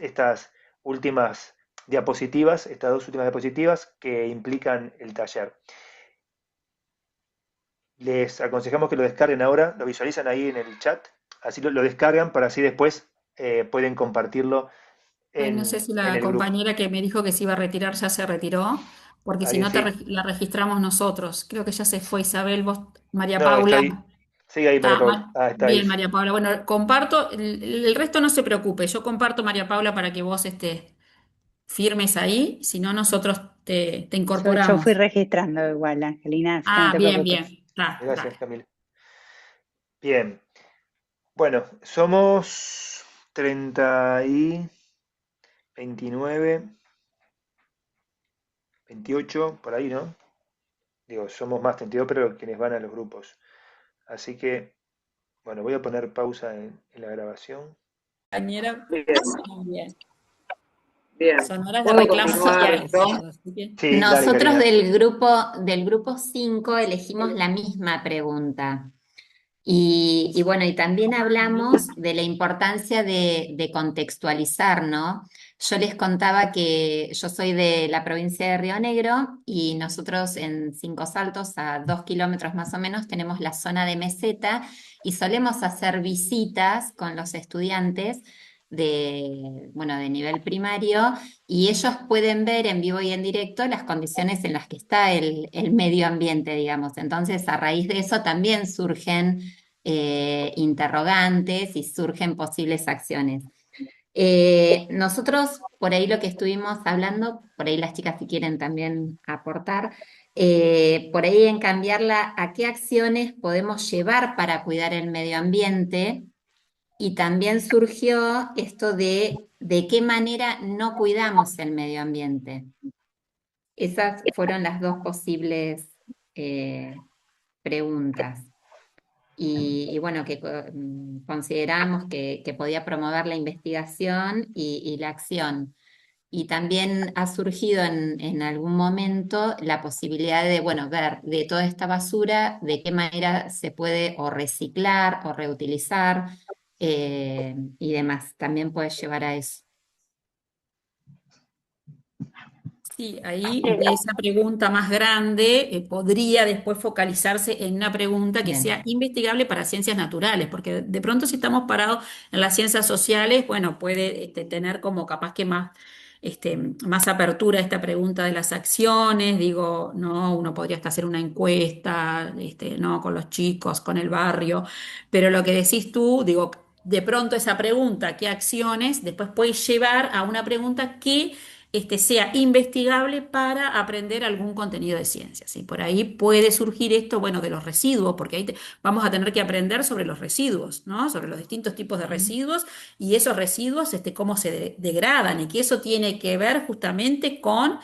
estas últimas diapositivas, estas dos últimas diapositivas que implican el taller. Les aconsejamos que lo descarguen ahora, lo visualizan ahí en el chat, así lo descargan para así después pueden compartirlo Ay, no sé si en la el grupo. compañera que me dijo que se iba a retirar ya se retiró, porque si ¿Alguien no sí? la registramos nosotros. Creo que ya se fue Isabel, vos, María No, está Paula. ahí. Sigue ahí, María Está, Paula. Ah, está ahí. bien, María Paula. Bueno, comparto, el resto no se preocupe, yo comparto, María Paula, para que vos firmes ahí, si no nosotros te Yo fui incorporamos. registrando igual, Angelina, así que no Ah, te bien, preocupes. bien. Está, Gracias, dale. Camila. Bien. Bueno, somos 30 y 29, 28, por ahí, ¿no? Digo, somos más 32, pero quienes van a los grupos. Así que, bueno, voy a poner pausa en la grabación. Compañera, Bien, muy bien. bien. Son horas de ¿Puedo reclamo continuar social. yo? Así que, Sí, dale, Nosotros Karina. del grupo 5 elegimos la misma pregunta. Y bueno, y también hablamos de la importancia de contextualizar, ¿no? Yo les contaba que yo soy de la provincia de Río Negro y nosotros en Cinco Saltos, a 2 kilómetros más o menos, tenemos la zona de meseta y solemos hacer visitas con los estudiantes bueno, de nivel primario y ellos pueden ver en vivo y en directo las condiciones en las que está el medio ambiente, digamos. Entonces, a raíz de eso también surgen interrogantes y surgen posibles acciones. Nosotros, por ahí lo que estuvimos hablando, por ahí las chicas si quieren también aportar, por ahí en cambiarla a qué acciones podemos llevar para cuidar el medio ambiente y también surgió esto de qué manera no cuidamos el medio ambiente. Esas fueron las dos posibles preguntas y bueno, que consideramos que podía promover la investigación y la acción. Y también ha surgido en algún momento la posibilidad de, bueno, ver de toda esta basura de qué manera se puede o reciclar o reutilizar y demás. También puede llevar a eso. Sí, ahí de esa pregunta más grande podría después focalizarse en una pregunta que sea Bien. investigable para ciencias naturales, porque de pronto si estamos parados en las ciencias sociales, bueno, puede tener como capaz que más, más apertura esta pregunta de las acciones, digo, no, uno podría hasta hacer una encuesta, no, con los chicos, con el barrio, pero lo que decís tú, digo, de pronto esa pregunta, ¿qué acciones? Después puede llevar a una pregunta que sea investigable para aprender algún contenido de ciencias. Y por ahí puede surgir esto, bueno, de los residuos, porque ahí vamos a tener que aprender sobre los residuos, ¿no? Sobre los distintos tipos de residuos y esos residuos, cómo se degradan y que eso tiene que ver justamente con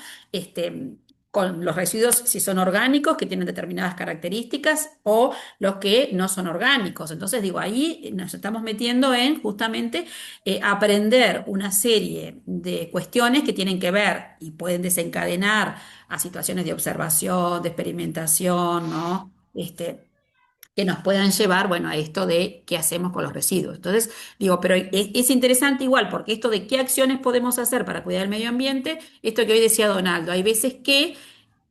los residuos, si son orgánicos, que tienen determinadas características, o los que no son orgánicos. Entonces, digo, ahí nos estamos metiendo en justamente aprender una serie de cuestiones que tienen que ver y pueden desencadenar a situaciones de observación, de experimentación, ¿no? Que nos puedan llevar, bueno, a esto de qué hacemos con los residuos. Entonces, digo, pero es interesante igual, porque esto de qué acciones podemos hacer para cuidar el medio ambiente, esto que hoy decía Donaldo, hay veces que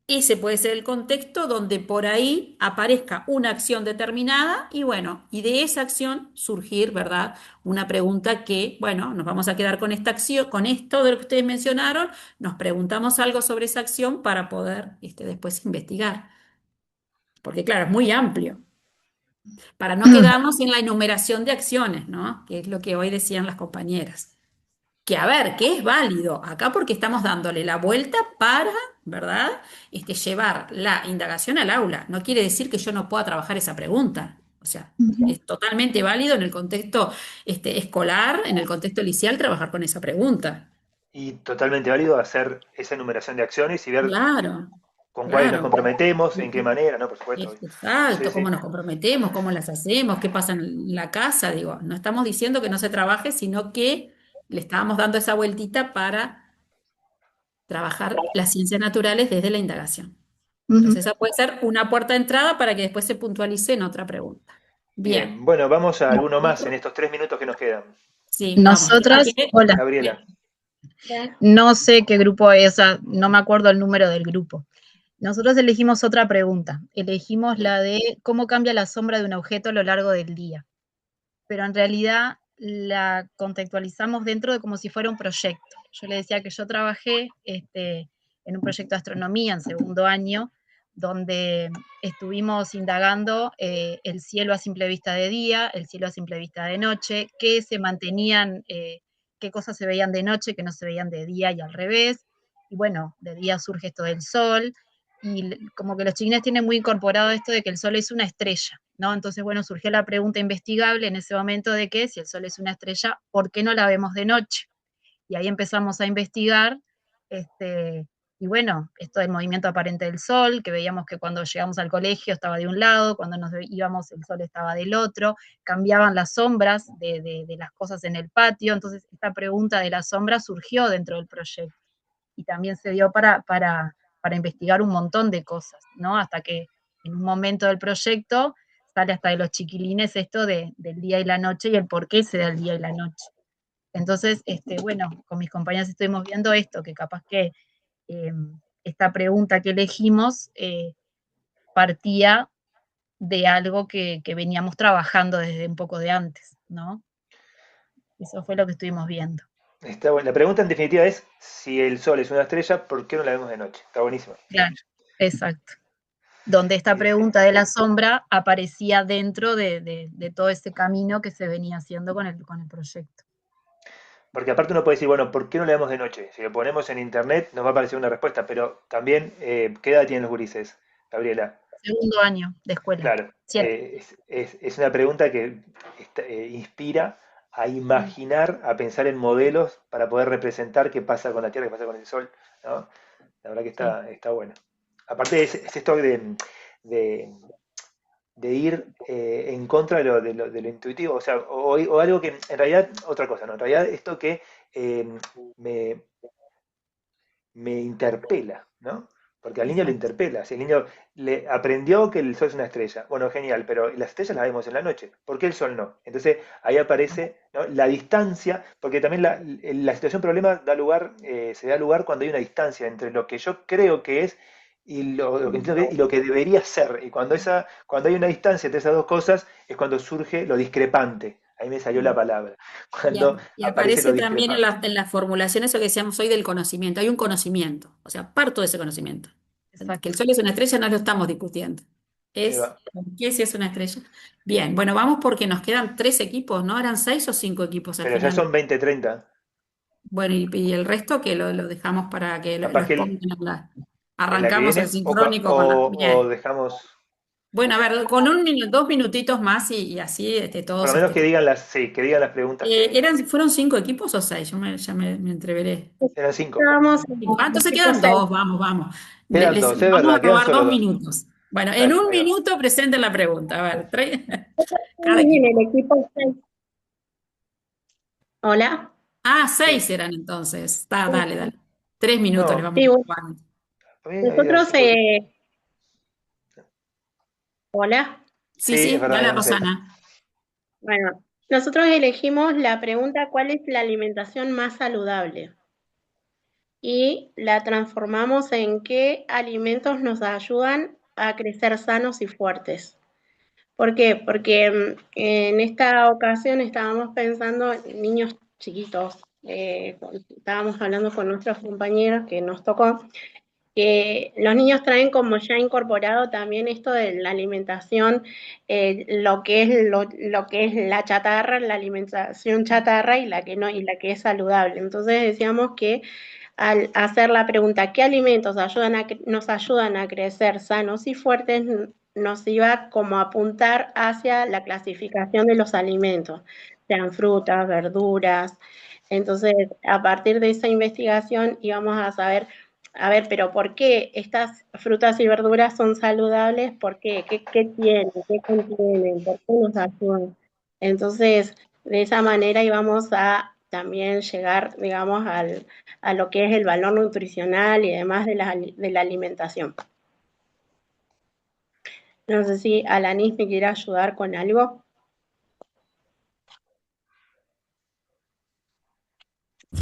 ese puede ser el contexto donde por ahí aparezca una acción determinada y bueno, y de esa acción surgir, ¿verdad? Una pregunta que, bueno, nos vamos a quedar con esta acción, con esto de lo que ustedes mencionaron, nos preguntamos algo sobre esa acción para poder, después investigar. Porque claro, es muy amplio, para no quedarnos en la enumeración de acciones, ¿no? Que es lo que hoy decían las compañeras. Que a ver, que es válido acá porque estamos dándole la vuelta para, ¿verdad? Llevar la indagación al aula. No quiere decir que yo no pueda trabajar esa pregunta. O sea, Ujú. es totalmente válido en el contexto escolar, en el contexto liceal, trabajar con esa pregunta. Y totalmente válido hacer esa enumeración de acciones y ver Claro, con cuáles nos claro. comprometemos, en qué manera, ¿no? Por supuesto. Sí, Exacto, sí. cómo nos comprometemos, cómo las hacemos, qué pasa en la casa. Digo, no estamos diciendo que no se trabaje, sino que le estábamos dando esa vueltita para trabajar las ciencias naturales desde la indagación. Ujú. Entonces, esa puede ser una puerta de entrada para que después se puntualice en otra pregunta. Bien, Bien. bueno, vamos a alguno más en estos 3 minutos que nos quedan. Sí, vamos. Nosotras, hola, Gabriela. no sé qué grupo es, no me acuerdo el número del grupo. Nosotros elegimos otra pregunta, elegimos la de cómo cambia la sombra de un objeto a lo largo del día, pero en realidad la contextualizamos dentro de como si fuera un proyecto. Yo le decía que yo trabajé en un proyecto de astronomía en segundo año, donde estuvimos indagando el cielo a simple vista de día, el cielo a simple vista de noche, qué se mantenían, qué cosas se veían de noche, que no se veían de día y al revés. Y bueno, de día surge esto del sol, y como que los chiquines tienen muy incorporado esto de que el sol es una estrella, ¿no? Entonces, bueno, surgió la pregunta investigable en ese momento de que si el sol es una estrella, ¿por qué no la vemos de noche? Y ahí empezamos a investigar, y bueno, esto del movimiento aparente del sol, que veíamos que cuando llegamos al colegio estaba de un lado, cuando nos íbamos el sol estaba del otro, cambiaban las sombras de las cosas en el patio, entonces esta pregunta de las sombras surgió dentro del proyecto y también se dio para investigar un montón de cosas, ¿no? Hasta que en un momento del proyecto sale hasta de los chiquilines esto del día y la noche y el por qué se da el día y la noche. Entonces, bueno, con mis compañeras estuvimos viendo esto, que capaz que eh, esta pregunta que elegimos partía de algo que veníamos trabajando desde un poco de antes, ¿no? Eso fue lo que estuvimos viendo. Está bueno. La pregunta en definitiva es, si el sol es una estrella, ¿por qué no la vemos de noche? Está buenísimo. Claro, exacto. Donde esta Sí, sí. pregunta de la sombra aparecía dentro de todo ese camino que se venía haciendo con el proyecto. Porque aparte uno puede decir, bueno, ¿por qué no la vemos de noche? Si lo ponemos en internet nos va a aparecer una respuesta, pero también, ¿qué edad tienen los gurises, Gabriela? Segundo año de escuela, Claro, 7. es una pregunta que inspira a imaginar, a pensar en modelos para poder representar qué pasa con la Tierra, qué pasa con el Sol, ¿no? La verdad que Sí. está bueno. Aparte es esto de, de ir en contra de lo intuitivo, o sea, o algo que en realidad, otra cosa, ¿no? En realidad esto que eh, me, me interpela, ¿no? Porque al niño le Exacto. interpela, si el niño le aprendió que el sol es una estrella, bueno, genial, pero las estrellas las vemos en la noche, ¿por qué el sol no? Entonces ahí aparece, ¿no?, la distancia, porque también la situación problema da lugar, se da lugar cuando hay una distancia entre lo que yo creo que es y lo que entiendo que es y lo que debería ser. Y cuando hay una distancia entre esas dos cosas es cuando surge lo discrepante. Ahí me salió la palabra. Cuando Y aparece lo aparece también en discrepante. la formulación eso que decíamos hoy del conocimiento. Hay un conocimiento, o sea, parto de ese conocimiento. Que el Exacto. Sol es una estrella no lo estamos discutiendo. Ahí Es, va. ¿por qué si es una estrella? Bien, bueno, vamos porque nos quedan 3 equipos, ¿no? ¿Eran 6 o 5 equipos al Pero ya final? son 20-30. Bueno, y el resto que lo dejamos para que lo Capaz que expongan en la... en la que Arrancamos el viene sincrónico con la... o Bien. dejamos, Bueno, a ver, con 2 minutitos más y así por lo todos menos que digan sí, que digan las preguntas que ¿fueron 5 equipos o 6? Ya me entreveré. eran 5. Estábamos Cinco. Ah, en entonces equipo quedan 6. dos, vamos, vamos. Quedan dos, es Vamos a verdad, quedan robar solo dos dos. minutos. Bueno, en Dale, un ahí va. minuto presenten la pregunta. A ver, cada Estamos en equipo. el equipo 6. Hola. Ah, Sí. 6 eran entonces. Dale, dale. 3 minutos les No, vamos Sí, a bueno, robar. a mí eran nosotros, 5 equipos. hola. Sí, Sí, es sí, verdad, dale, eran 6. Rosana. Bueno, nosotros elegimos la pregunta, ¿cuál es la alimentación más saludable? Y la transformamos en qué alimentos nos ayudan a crecer sanos y fuertes. ¿Por qué? Porque en esta ocasión estábamos pensando en niños chiquitos, estábamos hablando con nuestros compañeros que nos tocó, que los niños traen como ya incorporado también esto de la alimentación, lo que es la chatarra, la alimentación chatarra y la que no, y la que es saludable. Entonces decíamos que al hacer la pregunta, ¿qué alimentos nos ayudan a crecer sanos y fuertes? Nos iba como a apuntar hacia la clasificación de los alimentos, sean frutas, verduras. Entonces, a partir de esa investigación íbamos a saber, a ver, pero ¿por qué estas frutas y verduras son saludables? ¿Por qué? ¿Qué tienen? ¿Qué contienen? ¿Por qué nos ayudan? Entonces, de esa manera íbamos a también llegar, digamos, a lo que es el valor nutricional y demás de la alimentación. No sé si Alanis me quiere ayudar con algo.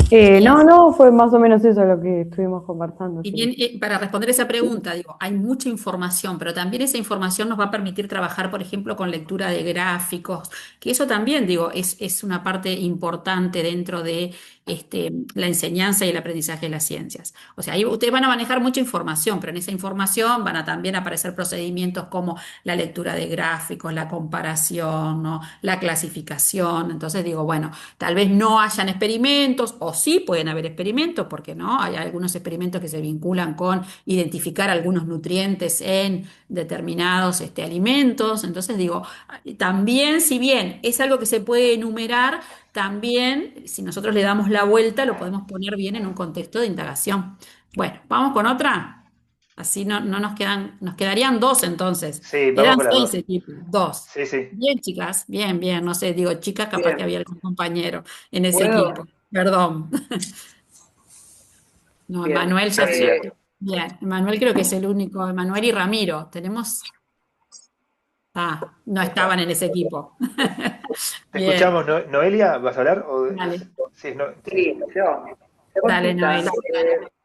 Bien. No, fue más o menos eso lo que estuvimos conversando, Y sí. bien, para responder esa pregunta, digo, hay mucha información, pero también esa información nos va a permitir trabajar, por ejemplo, con lectura de gráficos, que eso también, digo, es una parte importante dentro de la enseñanza y el aprendizaje de las ciencias. O sea, ahí ustedes van a manejar mucha información, pero en esa información van a también aparecer procedimientos como la lectura de gráficos, la comparación, ¿no?, la clasificación. Entonces digo, bueno, tal vez no hayan experimentos, o sí pueden haber experimentos, porque no, hay algunos experimentos que se vinculan con identificar algunos nutrientes en determinados alimentos. Entonces digo, también, si bien es algo que se puede enumerar, también si nosotros le damos la vuelta, lo podemos poner bien en un contexto de indagación. Bueno, vamos con otra. Así no nos quedarían dos entonces. Sí, vamos Eran con las 2. 6 equipos, dos. Sí, sí. Bien, chicas, bien, bien. No sé, digo chicas, capaz que Bien, había algún compañero en ese equipo. ¿puedo? Perdón. No, Bien. Emanuel Yo ya. sigo. Bien, Emanuel creo que es el único. Emanuel y Ramiro. Tenemos. Ah, no Ahí está. estaban en ese equipo. Te Bien, escuchamos, Noelia, ¿vas a hablar? dale, Sí, no, sí. Sí, yo. dale, Cortita, Noel.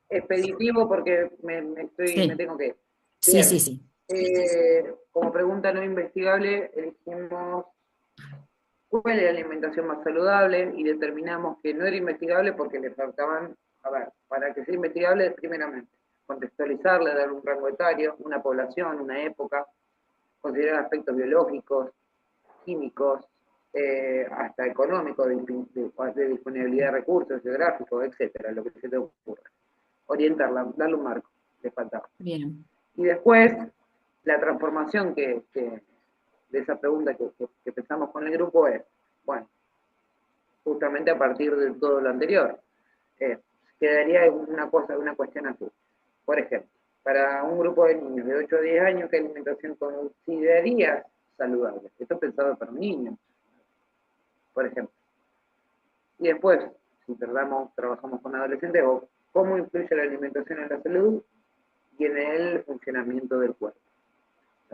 expeditivo porque me Sí, tengo que ir. sí, sí, Bien. sí. Como pregunta no investigable, elegimos cuál es la alimentación más saludable y determinamos que no era investigable porque le faltaban, a ver, para que sea investigable, primeramente, contextualizarle, darle un rango etario, una población, una época, considerar aspectos biológicos, químicos, hasta económicos, de disponibilidad de recursos, geográficos, etcétera, lo que se te ocurra. Orientarla, darle un marco, le faltaba. Bien, Y después, la transformación de esa pregunta que pensamos con el grupo es, bueno, justamente a partir de todo lo anterior, quedaría una cuestión así. Por ejemplo, para un grupo de niños de 8 a 10 años, ¿qué alimentación considerarías saludable? Esto es pensado para un niño, por ejemplo. Y después, si trabajamos con adolescentes, o cómo influye la alimentación en la salud, y en el funcionamiento del cuerpo.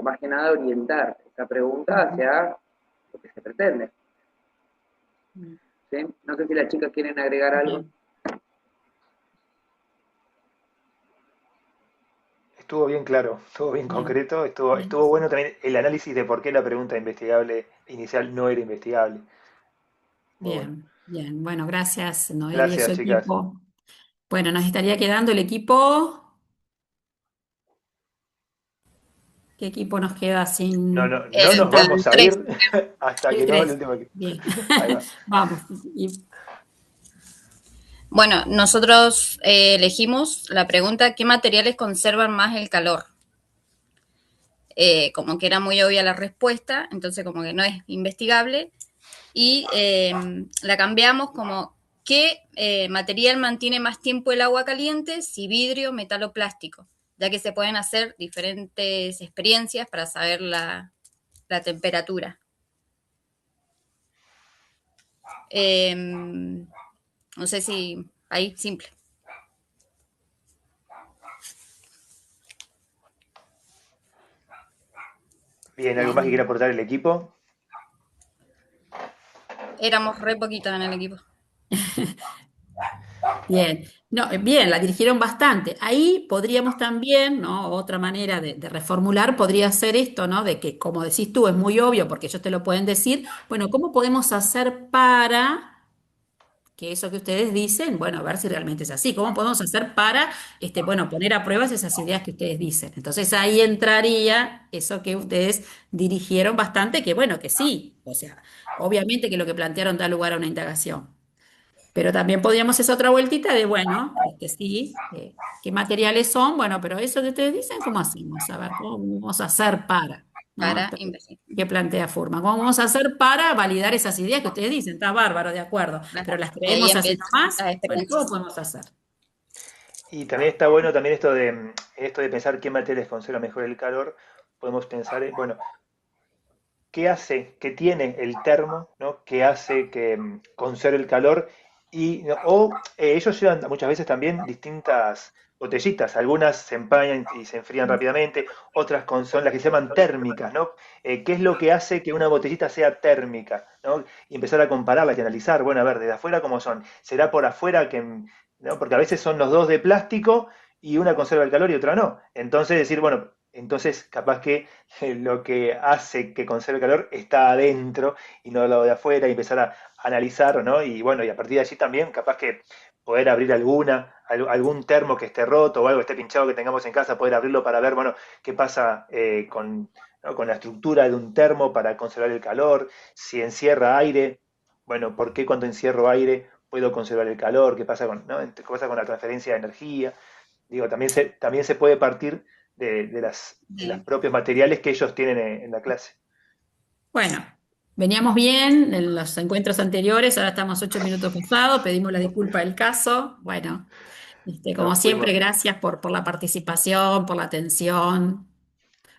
Más que nada orientar esta pregunta hacia lo que se pretende. ¿Sí? No sé si las chicas quieren agregar algo. Bien. Estuvo bien claro, estuvo bien Bien. concreto, estuvo bueno también el análisis de por qué la pregunta investigable inicial no era investigable. Muy bueno. Bien, bien. Bueno, gracias, Noelia y su Gracias, chicas. equipo. Bueno, nos estaría quedando el equipo. ¿Qué equipo nos queda No, sin, no, no sin nos tal? vamos a 3. ir hasta El que no el 3. último. Bien. Ahí va. Vamos. Bueno, nosotros elegimos la pregunta, ¿qué materiales conservan más el calor? Como que era muy obvia la respuesta, entonces como que no es investigable, y la cambiamos como, ¿qué material mantiene más tiempo el agua caliente? Si vidrio, metal o plástico, ya que se pueden hacer diferentes experiencias para saber la temperatura. No sé si ahí, simple. Bien, ¿algo más que quiera aportar el equipo? Éramos re poquitos en el equipo. Bien, no, bien, la dirigieron bastante. Ahí podríamos también, ¿no? Otra manera de reformular podría ser esto, ¿no? De que, como decís tú, es muy obvio porque ellos te lo pueden decir. Bueno, ¿cómo podemos hacer para que eso que ustedes dicen, bueno, a ver si realmente es así? ¿Cómo podemos hacer para, bueno, poner a prueba esas ideas que ustedes dicen? Entonces ahí entraría eso que ustedes dirigieron bastante, que bueno, que sí. O sea, obviamente que lo que plantearon da lugar a una indagación. Pero también podríamos hacer otra vueltita de, bueno, sí, ¿qué materiales son? Bueno, pero eso que ustedes dicen, ¿cómo hacemos? A ver, ¿cómo vamos a hacer para? ¿No? Para investigar. ¿Qué plantea Furman? ¿Cómo vamos a hacer para validar esas ideas que ustedes dicen? Está bárbaro, de acuerdo, pero las Y ahí creemos así empiezan nomás. las Bueno, ¿cómo experiencias. podemos hacer? Y también está bueno también esto de pensar qué materiales conserva mejor el calor. Podemos pensar, bueno, qué hace, qué tiene el termo, ¿no? ¿Qué hace que conserve el calor? Y, ¿no? Ellos llevan muchas veces también distintas botellitas, algunas se empañan y se enfrían rápidamente, otras son las que se llaman térmicas, ¿no? ¿Qué es lo que hace que una botellita sea térmica, ¿no? Y empezar a compararla y analizar, bueno, a ver, desde afuera cómo son, será por afuera que, ¿no? Porque a veces son los dos de plástico y una conserva el calor y otra no. Entonces decir, bueno, entonces capaz que lo que hace que conserve calor está adentro y no lo de afuera y empezar a analizar, ¿no? Y bueno, y a partir de allí también capaz que poder abrir algún termo que esté roto o algo que esté pinchado que tengamos en casa, poder abrirlo para ver, bueno, qué pasa ¿no? con la estructura de un termo para conservar el calor, si encierra aire, bueno, ¿por qué cuando encierro aire puedo conservar el calor? ¿Qué pasa con, ¿no? ¿Qué pasa con la transferencia de energía? Digo, también se puede partir de los propios materiales que ellos tienen en la clase. Bueno, veníamos bien en los encuentros anteriores, ahora estamos 8 minutos pasados, pedimos la disculpa del caso. Bueno. Como Nos siempre, fuimos gracias por la participación, por la atención,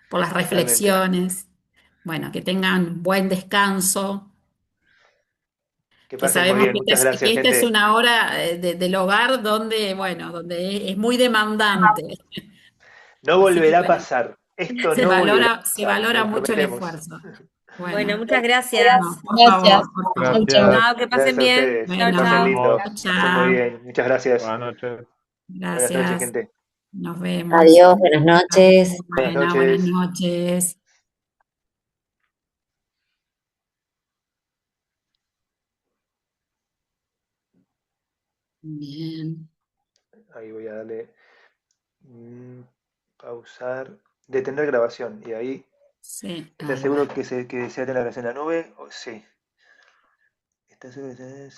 por las totalmente. reflexiones. Bueno, que tengan buen descanso, Que que pasen muy sabemos bien. que Muchas que gracias, esta es gente. una hora del hogar donde, bueno, donde es muy demandante. No Así que volverá a bueno, pasar. Esto no volverá a se pasar. Se valora los mucho el prometemos. esfuerzo. Bueno, Bueno, muchas no, gracias. por Gracias. favor, por favor. Chau, chau. Gracias. Chao, que pasen Gracias a bien. ustedes. Chao, Que Bueno, pasen chao. lindo. chao, Pasen muy chao. bien. Muchas gracias. Buenas noches. Buenas noches, Gracias. gente. Nos vemos. Adiós, buenas noches. Buenas Buenas noches. noches. Bien. Ahí voy a darle pausar. Detener grabación. Y ahí. Sí, ¿Estás ahí va. seguro que se detea la grabación en la nube? Sí. ¿Estás seguro que